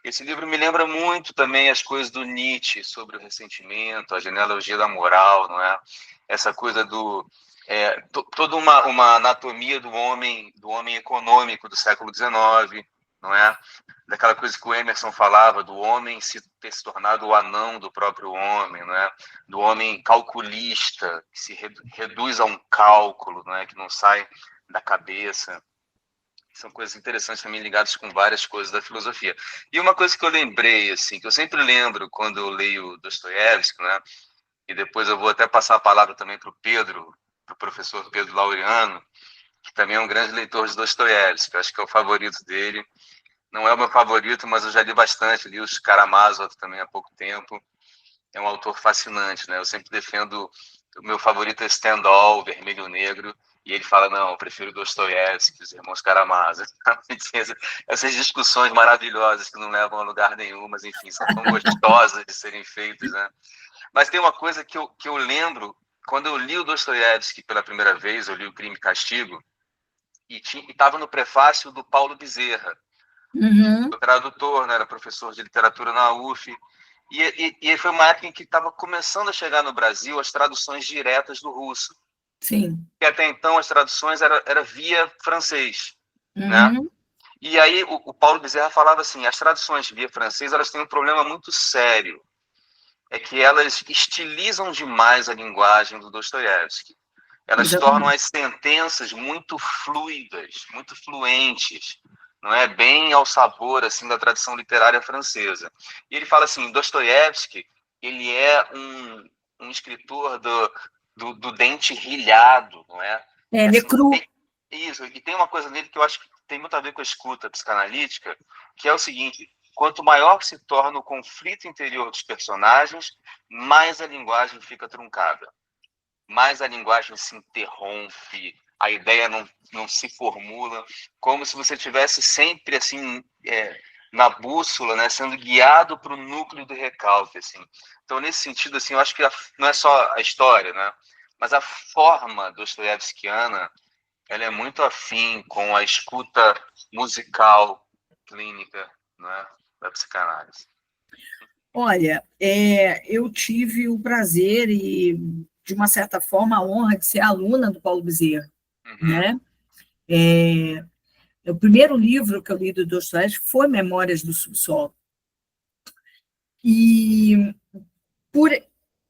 Esse livro me lembra muito também as coisas do Nietzsche sobre o ressentimento, a genealogia da moral, não é? Essa coisa toda uma anatomia do homem econômico do século XIX, não é? Daquela coisa que o Emerson falava, do homem ter se tornado o anão do próprio homem, não é? Do homem calculista, que se reduz a um cálculo, não é? Que não sai da cabeça. São coisas interessantes também ligadas com várias coisas da filosofia. E uma coisa que eu lembrei, assim, que eu sempre lembro quando eu leio Dostoiévski, né? E depois eu vou até passar a palavra também para o Pedro, para o professor Pedro Laureano, que também é um grande leitor de Dostoiévski, eu acho que é o favorito dele. Não é o meu favorito, mas eu já li bastante, li os Karamazov também há pouco tempo. É um autor fascinante, né? Eu sempre defendo, o meu favorito é Stendhal, Vermelho e Negro, e ele fala, não, eu prefiro Dostoiévski, os irmãos Karamazov. Essas discussões maravilhosas que não levam a lugar nenhum, mas enfim, são tão gostosas de serem feitas, né? Mas tem uma coisa que eu lembro, quando eu li o Dostoiévski pela primeira vez, eu li o Crime e Castigo, e estava no prefácio do Paulo Bezerra, o tradutor, né, era professor de literatura na UF, e foi uma época em que estava começando a chegar no Brasil as traduções diretas do russo. Sim. E até então as traduções era via francês, né? E aí o Paulo Bezerra falava assim, as traduções via francês, elas têm um problema muito sério, é que elas estilizam demais a linguagem do Dostoiévski. Elas tornam as sentenças muito fluidas, muito fluentes, não é? Bem ao sabor assim da tradição literária francesa. E ele fala assim, Dostoiévski, ele é um escritor do dente rilhado, não é? Ele é cru. Isso, e tem uma coisa nele que eu acho que tem muito a ver com a escuta psicanalítica, que é o seguinte, quanto maior se torna o conflito interior dos personagens, mais a linguagem fica truncada. Mais a linguagem se interrompe, a ideia não se formula, como se você tivesse sempre assim na bússola, né, sendo guiado para o núcleo do recalque, assim. Então, nesse sentido, assim, eu acho que não é só a história, né, mas a forma dostoiévskiana, ela é muito afim com a escuta musical clínica, né, da psicanálise. Olha, eu tive o prazer e, de uma certa forma, a honra de ser aluna do Paulo Bezerra, né? O primeiro livro que eu li do Dostoiévski foi Memórias do Subsolo. E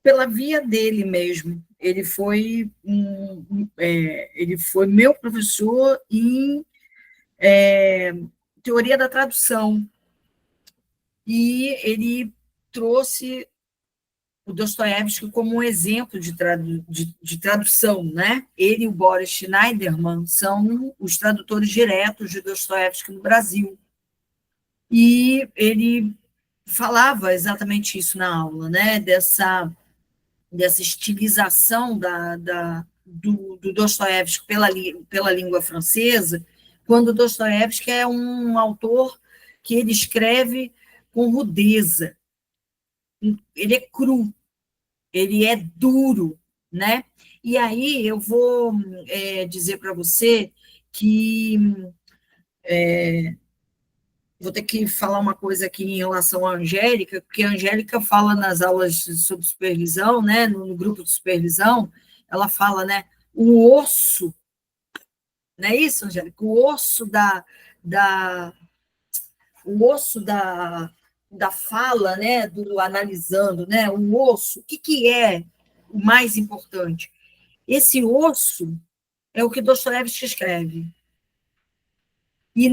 pela via dele mesmo, ele foi meu professor em teoria da tradução. E ele trouxe o Dostoiévski como um exemplo de tradução, né? Ele e o Boris Schneiderman são os tradutores diretos de Dostoiévski no Brasil. E ele falava exatamente isso na aula, né? Dessa estilização do Dostoiévski pela língua francesa, quando Dostoiévski é um autor que ele escreve com rudeza. Ele é cru, ele é duro, né? E aí eu vou dizer para você que vou ter que falar uma coisa aqui em relação à Angélica, porque a Angélica fala nas aulas sobre supervisão, né, no grupo de supervisão, ela fala, né, o osso, não é isso, Angélica? O osso da fala, né, do analisando, né, o osso, o que é o mais importante? Esse osso é o que Dostoiévski escreve. E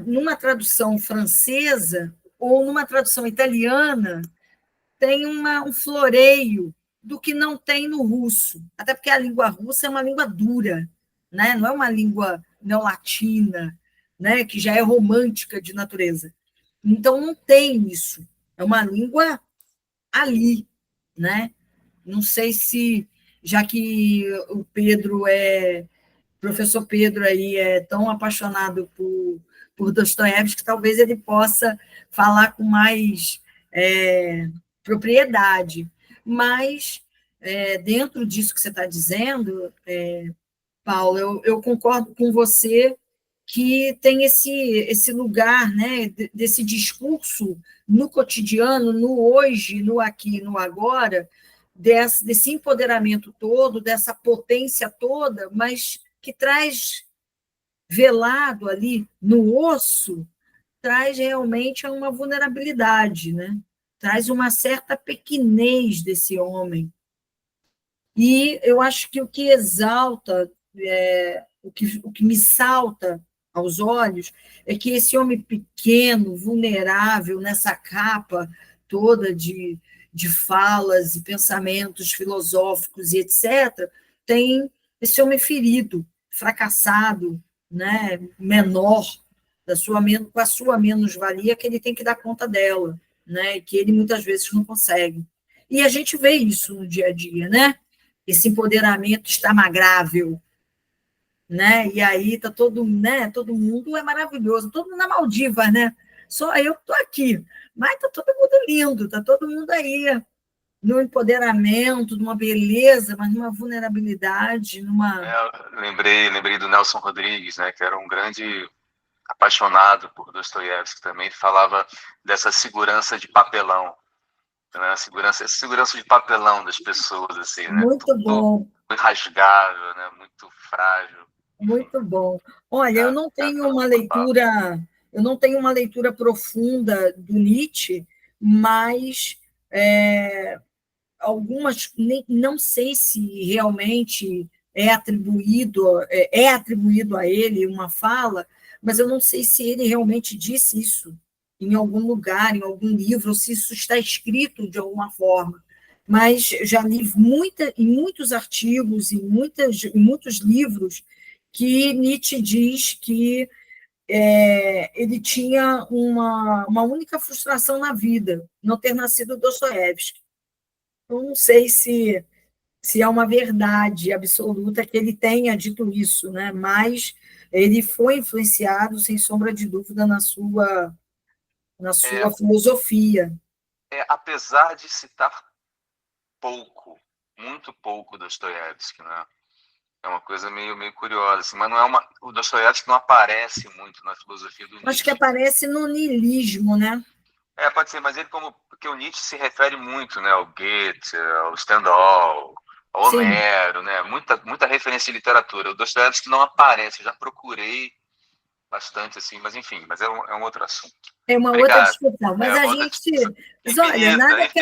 numa tradução francesa ou numa tradução italiana, tem um floreio do que não tem no russo. Até porque a língua russa é uma língua dura, né? Não é uma língua neolatina, né? Que já é romântica de natureza. Então, não tem isso. É uma língua ali, né? Não sei se, já que o professor Pedro aí é tão apaixonado por Dostoiévski, que talvez ele possa falar com mais propriedade. Mas, dentro disso que você está dizendo, Paulo, eu concordo com você que tem esse lugar, né, desse discurso no cotidiano, no hoje, no aqui, no agora, desse empoderamento todo, dessa potência toda, mas que traz velado ali no osso, traz realmente uma vulnerabilidade, né? Traz uma certa pequenez desse homem. E eu acho que o que exalta, o que me salta aos olhos, é que esse homem pequeno, vulnerável, nessa capa toda de falas e pensamentos filosóficos e etc., tem esse homem ferido, fracassado, né, menor, com a sua menos-valia, que ele tem que dar conta dela, né, que ele muitas vezes não consegue. E a gente vê isso no dia a dia, né? Esse empoderamento estamagrável, né? E aí tá todo mundo é maravilhoso, todo mundo na Maldivas, né? Só eu que estou aqui, mas tá todo mundo lindo, tá todo mundo aí no empoderamento, numa beleza, mas numa vulnerabilidade, Lembrei do Nelson Rodrigues, né, que era um grande apaixonado por Dostoiévski também, falava dessa segurança de papelão, né, segurança de papelão das pessoas, assim, né? Muito bom. Muito rasgável, né? Muito frágil. Muito bom. Olha, eu não tenho uma leitura profunda do Nietzsche, mas algumas, não sei se realmente é atribuído a ele uma fala, mas eu não sei se ele realmente disse isso em algum lugar, em algum livro, ou se isso está escrito de alguma forma. Mas já li em muitos artigos, em muitos livros, que Nietzsche diz que ele tinha uma única frustração na vida, não ter nascido Dostoiévski. Eu não sei se é uma verdade absoluta que ele tenha dito isso, né? Mas ele foi influenciado, sem sombra de dúvida, na sua filosofia. Apesar de citar muito pouco Dostoiévski, né? É uma coisa meio curiosa, assim, mas não é o Dostoiévski não aparece muito na filosofia do Nietzsche. Acho que aparece no niilismo, né? Pode ser, mas porque o Nietzsche se refere muito, né, ao Goethe, ao Stendhal, ao Homero, né? Muita referência de literatura. O Dostoiévski não aparece, eu já procurei bastante, assim, mas enfim, mas é um outro assunto. É uma outra discussão, mas a gente... Mas olha, nada que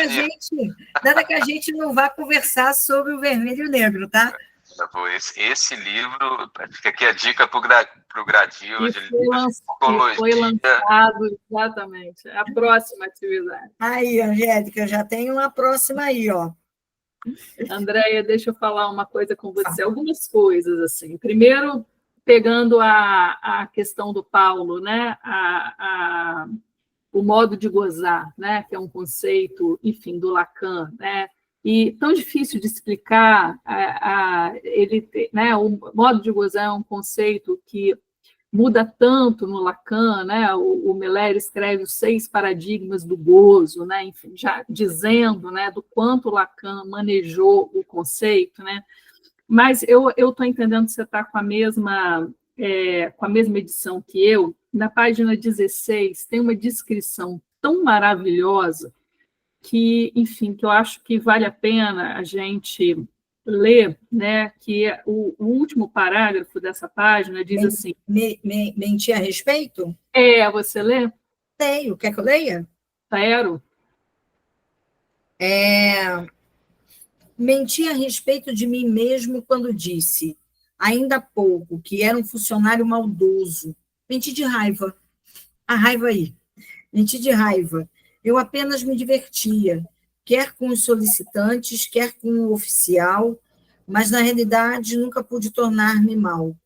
a gente não vá conversar sobre o vermelho e o negro, tá? Esse livro, fica aqui a dica para o Gradil, de psicologia. Foi lançado, exatamente. A próxima atividade. Aí, Angélica, já tem uma próxima aí, ó. Andréia, deixa eu falar uma coisa com você, algumas coisas, assim. Primeiro, pegando a questão do Paulo, né? O modo de gozar, né? Que é um conceito, enfim, do Lacan, né? E tão difícil de explicar, né? O modo de gozar é um conceito que muda tanto no Lacan, né? O Miller escreve os 6 paradigmas do gozo, né? Enfim, já dizendo, né, do quanto o Lacan manejou o conceito, né? Mas eu estou entendendo que você está com a mesma com a mesma edição que eu, na página 16 tem uma descrição tão maravilhosa que, enfim, que eu acho que vale a pena a gente ler, né? Que o último parágrafo dessa página diz assim... Mentir a respeito? Você lê? Tenho. Quer que eu leia? Quero. Menti a respeito de mim mesmo quando disse, ainda há pouco, que era um funcionário maldoso. Menti de raiva. A raiva aí. Menti de raiva. Eu apenas me divertia, quer com os solicitantes, quer com o oficial, mas, na realidade, nunca pude tornar-me mal.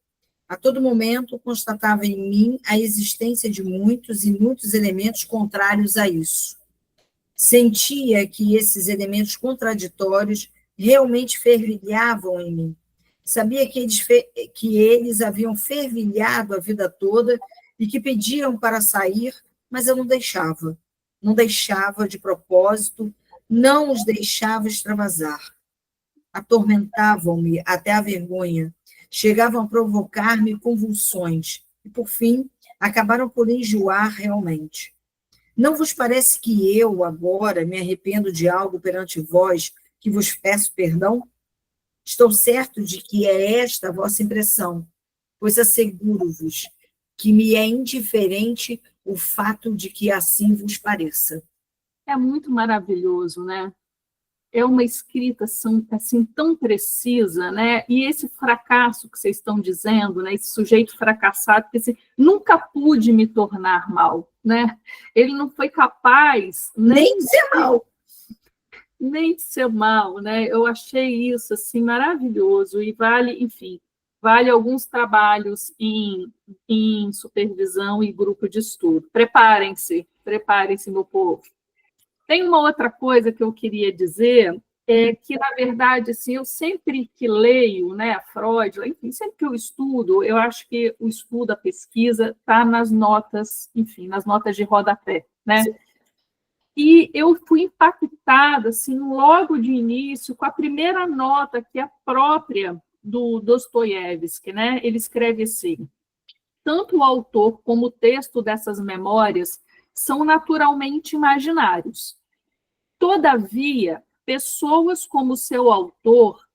A todo momento, constatava em mim a existência de muitos e muitos elementos contrários a isso. Sentia que esses elementos contraditórios realmente fervilhavam em mim. Sabia que eles haviam fervilhado a vida toda e que pediam para sair, mas eu não deixava. Não deixava de propósito, não os deixava extravasar. Atormentavam-me até a vergonha, chegavam a provocar-me convulsões e, por fim, acabaram por enjoar realmente. Não vos parece que eu, agora, me arrependo de algo perante vós que vos peço perdão? Estou certo de que é esta a vossa impressão, pois asseguro-vos que me é indiferente o fato de que assim vos pareça. É muito maravilhoso, né? É uma escrita assim, tão precisa, né? E esse fracasso que vocês estão dizendo, né? Esse sujeito fracassado, que assim, nunca pude me tornar mal, né? Ele não foi capaz nem de ser mal. Nem de ser mal, né? Eu achei isso assim maravilhoso e vale, enfim, vale alguns trabalhos em supervisão e grupo de estudo. Preparem-se, meu povo. Tem uma outra coisa que eu queria dizer, que, na verdade, assim, eu sempre que leio, né, a Freud, enfim, sempre que eu estudo, eu acho que o estudo, a pesquisa, está nas notas, enfim, nas notas de rodapé, né? Sim. E eu fui impactada, assim, logo de início, com a primeira nota, que é a própria do Dostoiévski, né? Ele escreve assim: tanto o autor como o texto dessas memórias são naturalmente imaginários. Todavia, pessoas como seu autor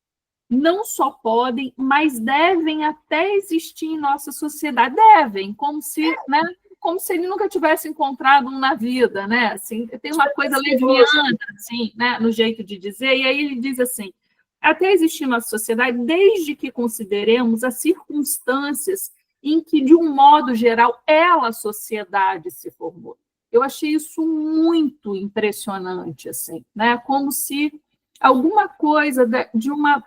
não só podem, mas devem até existir em nossa sociedade. Devem, como se, né, como se ele nunca tivesse encontrado um na vida, né? Assim, tem uma coisa leviana, assim, né, no jeito de dizer, e aí ele diz assim: até existir em nossa sociedade, desde que consideremos as circunstâncias em que, de um modo geral, a sociedade se formou. Eu achei isso muito impressionante, assim, né? Como se alguma coisa de uma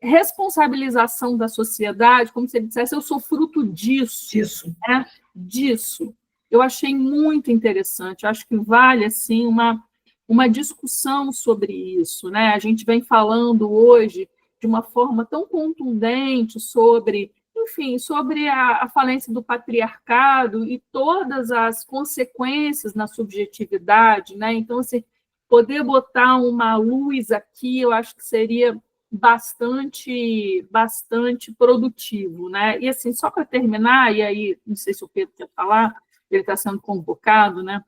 responsabilização da sociedade, como se ele dissesse, eu sou fruto disso. Né? Disso. Eu achei muito interessante, acho que vale, assim, uma discussão sobre isso, né? A gente vem falando hoje de uma forma tão contundente sobre, enfim, sobre a falência do patriarcado e todas as consequências na subjetividade, né? Então, assim, poder botar uma luz aqui, eu acho que seria bastante produtivo, né? E assim, só para terminar, e aí, não sei se o Pedro quer falar, ele está sendo convocado, né?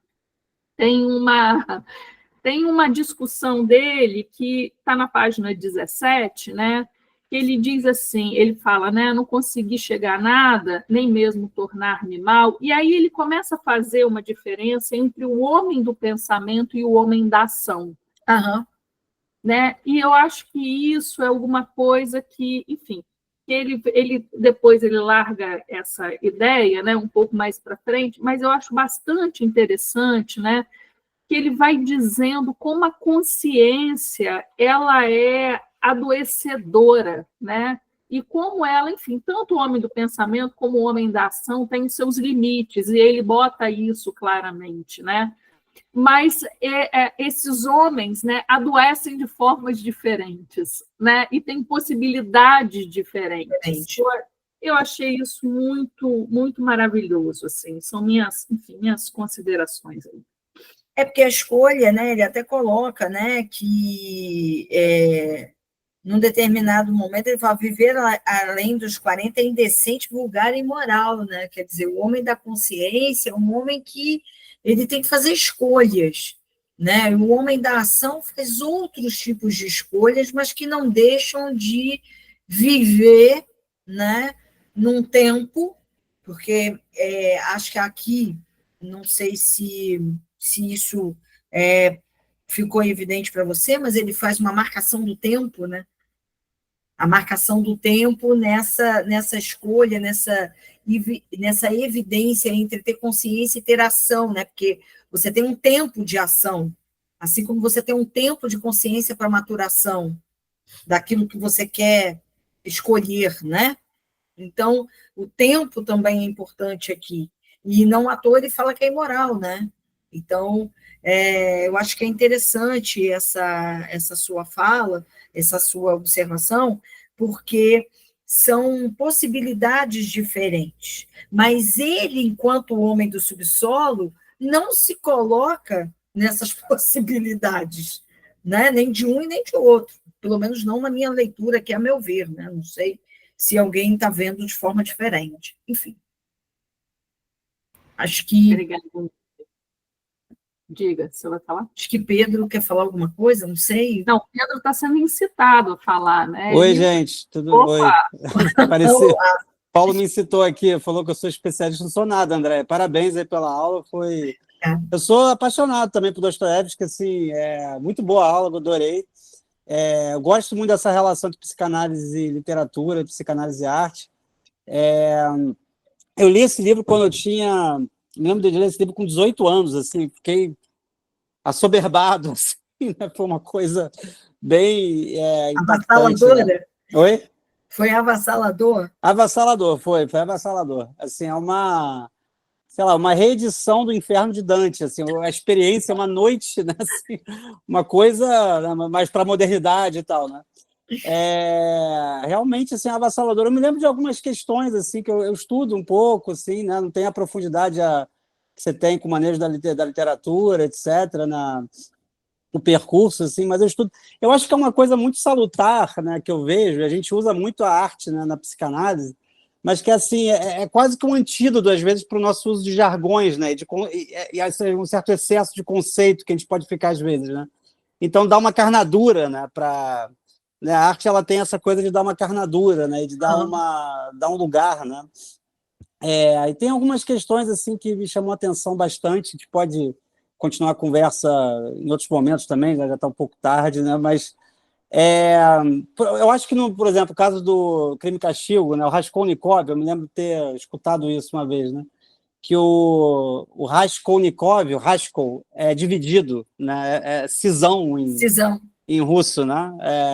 Tem uma discussão dele que está na página 17, né? Que ele diz assim, ele fala, né? Não consegui chegar a nada, nem mesmo tornar-me mal. E aí ele começa a fazer uma diferença entre o homem do pensamento e o homem da ação. Aham. Né? E eu acho que isso é alguma coisa que, enfim, que ele depois ele larga essa ideia, né, um pouco mais para frente, mas eu acho bastante interessante, né, que ele vai dizendo como a consciência ela é adoecedora, né? E como ela, enfim, tanto o homem do pensamento como o homem da ação tem seus limites, e ele bota isso claramente, né? Mas esses homens, né, adoecem de formas diferentes, né, e têm possibilidades diferentes. Eu achei isso muito maravilhoso, assim, são minhas considerações aí. É porque a escolha, né, ele até coloca, né, que num determinado momento, ele fala, viver além dos 40 é indecente, vulgar e imoral, né? Quer dizer, o homem da consciência é um homem que ele tem que fazer escolhas, né? O homem da ação faz outros tipos de escolhas, mas que não deixam de viver, né, num tempo, porque acho que aqui, não sei se isso ficou evidente para você, mas ele faz uma marcação do tempo, né? A marcação do tempo nessa escolha, nessa evidência entre ter consciência e ter ação, né? Porque você tem um tempo de ação, assim como você tem um tempo de consciência para maturação daquilo que você quer escolher, né? Então, o tempo também é importante aqui. E não à toa ele fala que é imoral, né? Então, eu acho que é interessante essa sua fala, essa sua observação, porque são possibilidades diferentes. Mas ele, enquanto homem do subsolo, não se coloca nessas possibilidades, né? Nem de um e nem de outro. Pelo menos não na minha leitura, que é a meu ver, né? Não sei se alguém está vendo de forma diferente. Enfim. Acho que... Obrigada. Diga, você vai falar? Acho que Pedro quer falar alguma coisa, não sei. Não, Pedro está sendo incitado a falar, né? Oi, gente, tudo bem? Oi. Apareceu. Paulo me incitou aqui, falou que eu sou especialista, não sou nada, André. Parabéns aí pela aula, foi... Eu sou apaixonado também por Dostoiévski, assim, muito boa a aula, eu adorei. Eu gosto muito dessa relação de psicanálise e literatura, psicanálise e arte. Eu li esse livro quando eu tinha... Me lembro de ler esse livro com 18 anos, assim, fiquei assoberbado, assim, né? Foi uma coisa bem impactante. Avassaladora? Né? Oi? Foi avassalador? Avassalador, foi avassalador. Assim, é uma, sei lá, uma reedição do Inferno de Dante, assim, a experiência, uma noite, né? Assim, uma coisa mais para a modernidade e tal, né? Realmente, assim, avassalador. Eu me lembro de algumas questões, assim, que eu estudo um pouco, assim, né? Não tem a profundidade que você tem com o manejo da literatura, etc., no percurso, assim, mas eu estudo. Eu acho que é uma coisa muito salutar, né, que eu vejo. A gente usa muito a arte, né, na psicanálise, mas que assim é quase que um antídoto às vezes para o nosso uso de jargões, né, e um certo excesso de conceito que a gente pode ficar às vezes, né. Então dá uma carnadura, né, para, né, a arte ela tem essa coisa de dar uma carnadura, né, de dar um lugar, né. E tem algumas questões assim que me chamam a atenção bastante, que pode continuar a conversa em outros momentos também, já está um pouco tarde, né? Mas eu acho que, por exemplo, o caso do Crime e Castigo, né? O Raskolnikov, eu me lembro de ter escutado isso uma vez, né? Que o Raskolnikov, o Raskol, é dividido, né? Cisão em russo, né?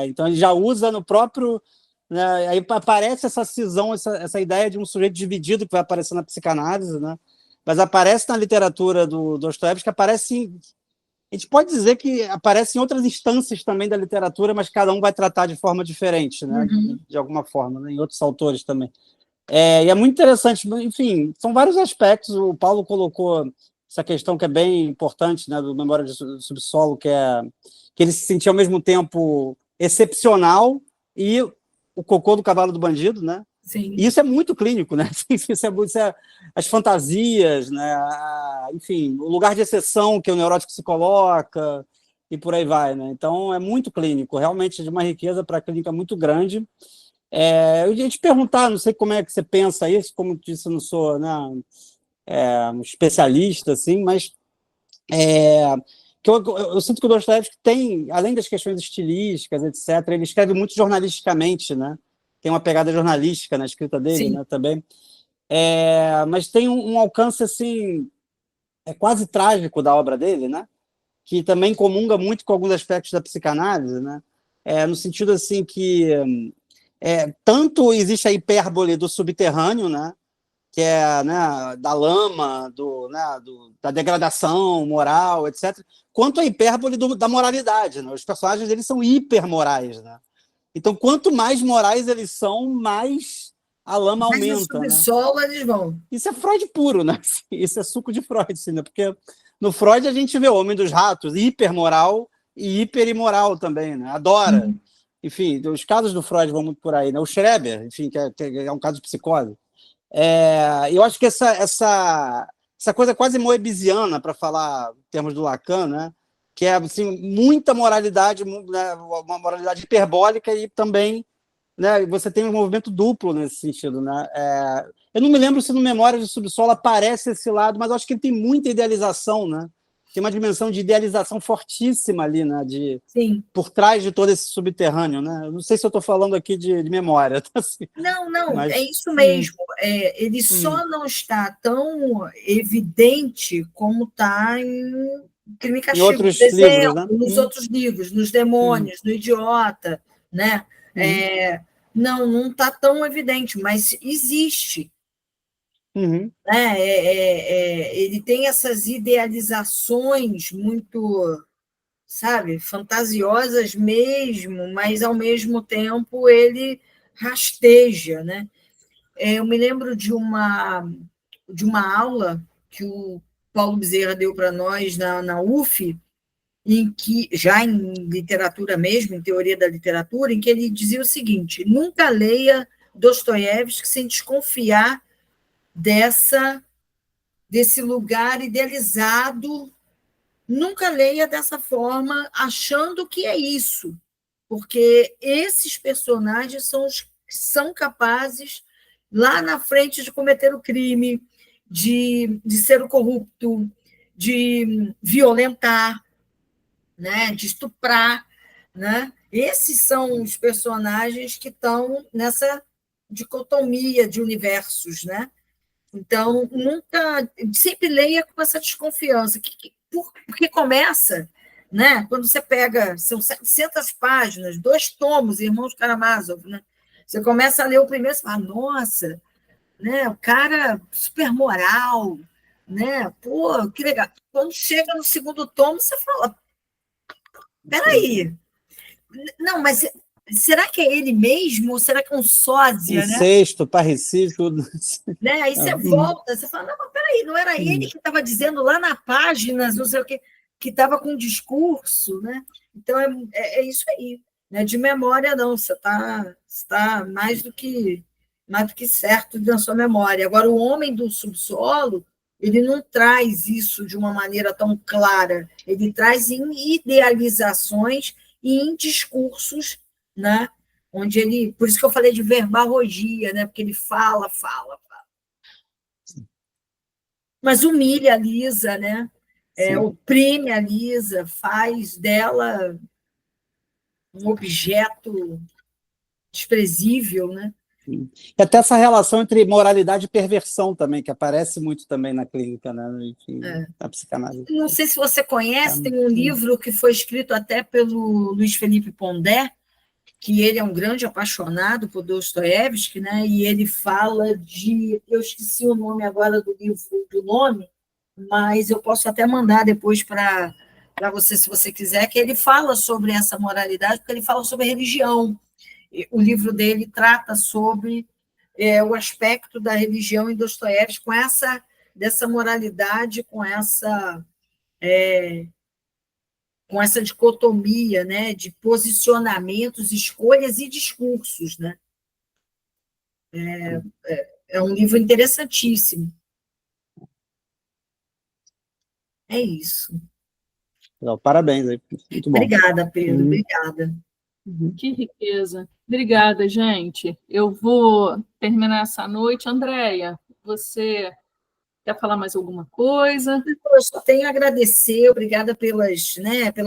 Então ele já usa no próprio... Né? Aí aparece essa cisão, essa ideia de um sujeito dividido que vai aparecer na psicanálise, né? Mas aparece na literatura do Dostoiévski, aparece... A gente pode dizer que aparece em outras instâncias também da literatura, mas cada um vai tratar de forma diferente, né? De alguma forma, né? Em outros autores também. E é muito interessante, enfim, são vários aspectos. O Paulo colocou essa questão que é bem importante, né? Do Memória do Subsolo, que ele se sentia ao mesmo tempo excepcional e o cocô do cavalo do bandido, né? Sim. E isso é muito clínico, né? Isso é as fantasias, né? Enfim, o lugar de exceção que o neurótico se coloca e por aí vai, né? Então é muito clínico, realmente de uma riqueza para a clínica muito grande. Eu ia te perguntar, não sei como é que você pensa isso, como eu disse, eu não sou, né, um especialista, assim, mas que eu sinto que o Dostoiévski tem, além das questões estilísticas, etc., ele escreve muito jornalisticamente, né? Tem uma pegada jornalística na escrita dele, né, também. Mas tem um alcance assim, quase trágico da obra dele, né? Que também comunga muito com alguns aspectos da psicanálise, né? No sentido assim que tanto existe a hipérbole do subterrâneo, né? Que é, né, da lama, da degradação moral, etc., quanto a hipérbole da moralidade, né? Os personagens deles são hipermorais, né? Então, quanto mais morais eles são, mais a lama aumenta. Mas no subsolo eles vão. Isso é Freud puro, né? Isso é suco de Freud, assim, né? Porque no Freud a gente vê o Homem dos Ratos hipermoral e hiperimoral também, né? Adora. enfim, os casos do Freud vão muito por aí, né? O Schreber, enfim, que é um caso de psicose. Eu acho que essa coisa quase moebiziana, para falar em termos do Lacan, né? Que é assim, muita moralidade, né? Uma moralidade hiperbólica e também, né? Você tem um movimento duplo nesse sentido, né? Eu não me lembro se no Memórias do Subsolo aparece esse lado, mas eu acho que ele tem muita idealização, né? Tem uma dimensão de idealização fortíssima ali, né? Sim. Por trás de todo esse subterrâneo, né? Eu não sei se eu estou falando aqui de memória. Tá assim, não, mas, é isso mesmo. Ele só não está tão evidente como está em Crime e Castigo, em outros por exemplo, livros, né? nos outros livros, nos Demônios, no Idiota, né? Não está tão evidente, mas existe. Né? Ele tem essas idealizações muito, sabe, fantasiosas mesmo, mas, ao mesmo tempo, ele rasteja. Né? Eu me lembro de uma aula que o Paulo Bezerra deu para nós na UF, em que, já em literatura mesmo, em teoria da literatura, em que ele dizia o seguinte: nunca leia Dostoiévski sem desconfiar desse lugar idealizado. Nunca leia dessa forma, achando que é isso, porque esses personagens são os que são capazes, lá na frente, de cometer o crime, de ser o corrupto, de violentar, né, de estuprar. Né? Esses são os personagens que estão nessa dicotomia de universos. Né? Então, sempre leia com essa desconfiança, porque começa, né? Quando você pega, são 700 páginas, 2 tomos, Irmãos Karamazov, né? Você começa a ler o primeiro e fala, nossa, né? O cara super moral, né? Pô, que legal. Quando chega no segundo tomo, você fala, peraí, não, mas será que é ele mesmo ou será que é um sósia, né? Incesto, parricídio, tudo. Né? Aí você volta, você fala, não, mas peraí, não era ele que estava dizendo lá na página, não sei o quê, que estava com discurso, né? Então, é isso aí. Né? De memória, não, você está mais do que certo na sua memória. Agora, o Homem do Subsolo, ele não traz isso de uma maneira tão clara, ele traz em idealizações e em discursos, né? Onde ele, por isso que eu falei de verbarrogia, né? Porque ele fala, mas humilha a Lisa, né? Oprime a Lisa, faz dela um objeto desprezível, né? E até essa relação entre moralidade e perversão também, que aparece muito também na clínica, né? Enfim, na psicanálise. Não sei se você conhece, tem um livro que foi escrito até pelo Luiz Felipe Pondé, que ele é um grande apaixonado por Dostoiévski, né? E ele fala eu esqueci o nome agora do livro, do nome, mas eu posso até mandar depois para você, se você quiser, que ele fala sobre essa moralidade, porque ele fala sobre religião. O livro dele trata sobre o aspecto da religião em Dostoiévski, dessa moralidade, com essa dicotomia, né, de posicionamentos, escolhas e discursos. Né? É um livro interessantíssimo. É isso. Parabéns. Muito bom. Obrigada, Pedro. Obrigada. Que riqueza. Obrigada, gente. Eu vou terminar essa noite. Andréia, você quer falar mais alguma coisa? Eu só tenho a agradecer, obrigada pela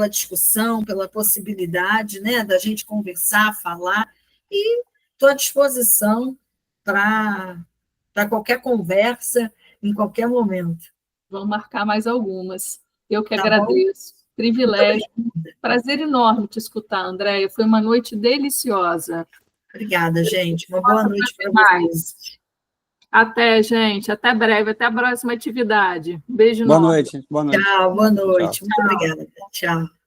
discussão, pela possibilidade, né, da gente conversar, falar, e estou à disposição para qualquer conversa, em qualquer momento. Vamos marcar mais algumas. Eu que agradeço. Bom? Privilégio. Prazer enorme te escutar, Andréia. Foi uma noite deliciosa. Obrigada, gente. Uma boa noite para vocês. Até, gente. Até breve. Até a próxima atividade. Beijo enorme. Boa noite. Tchau, boa noite. Muito obrigada. Tchau.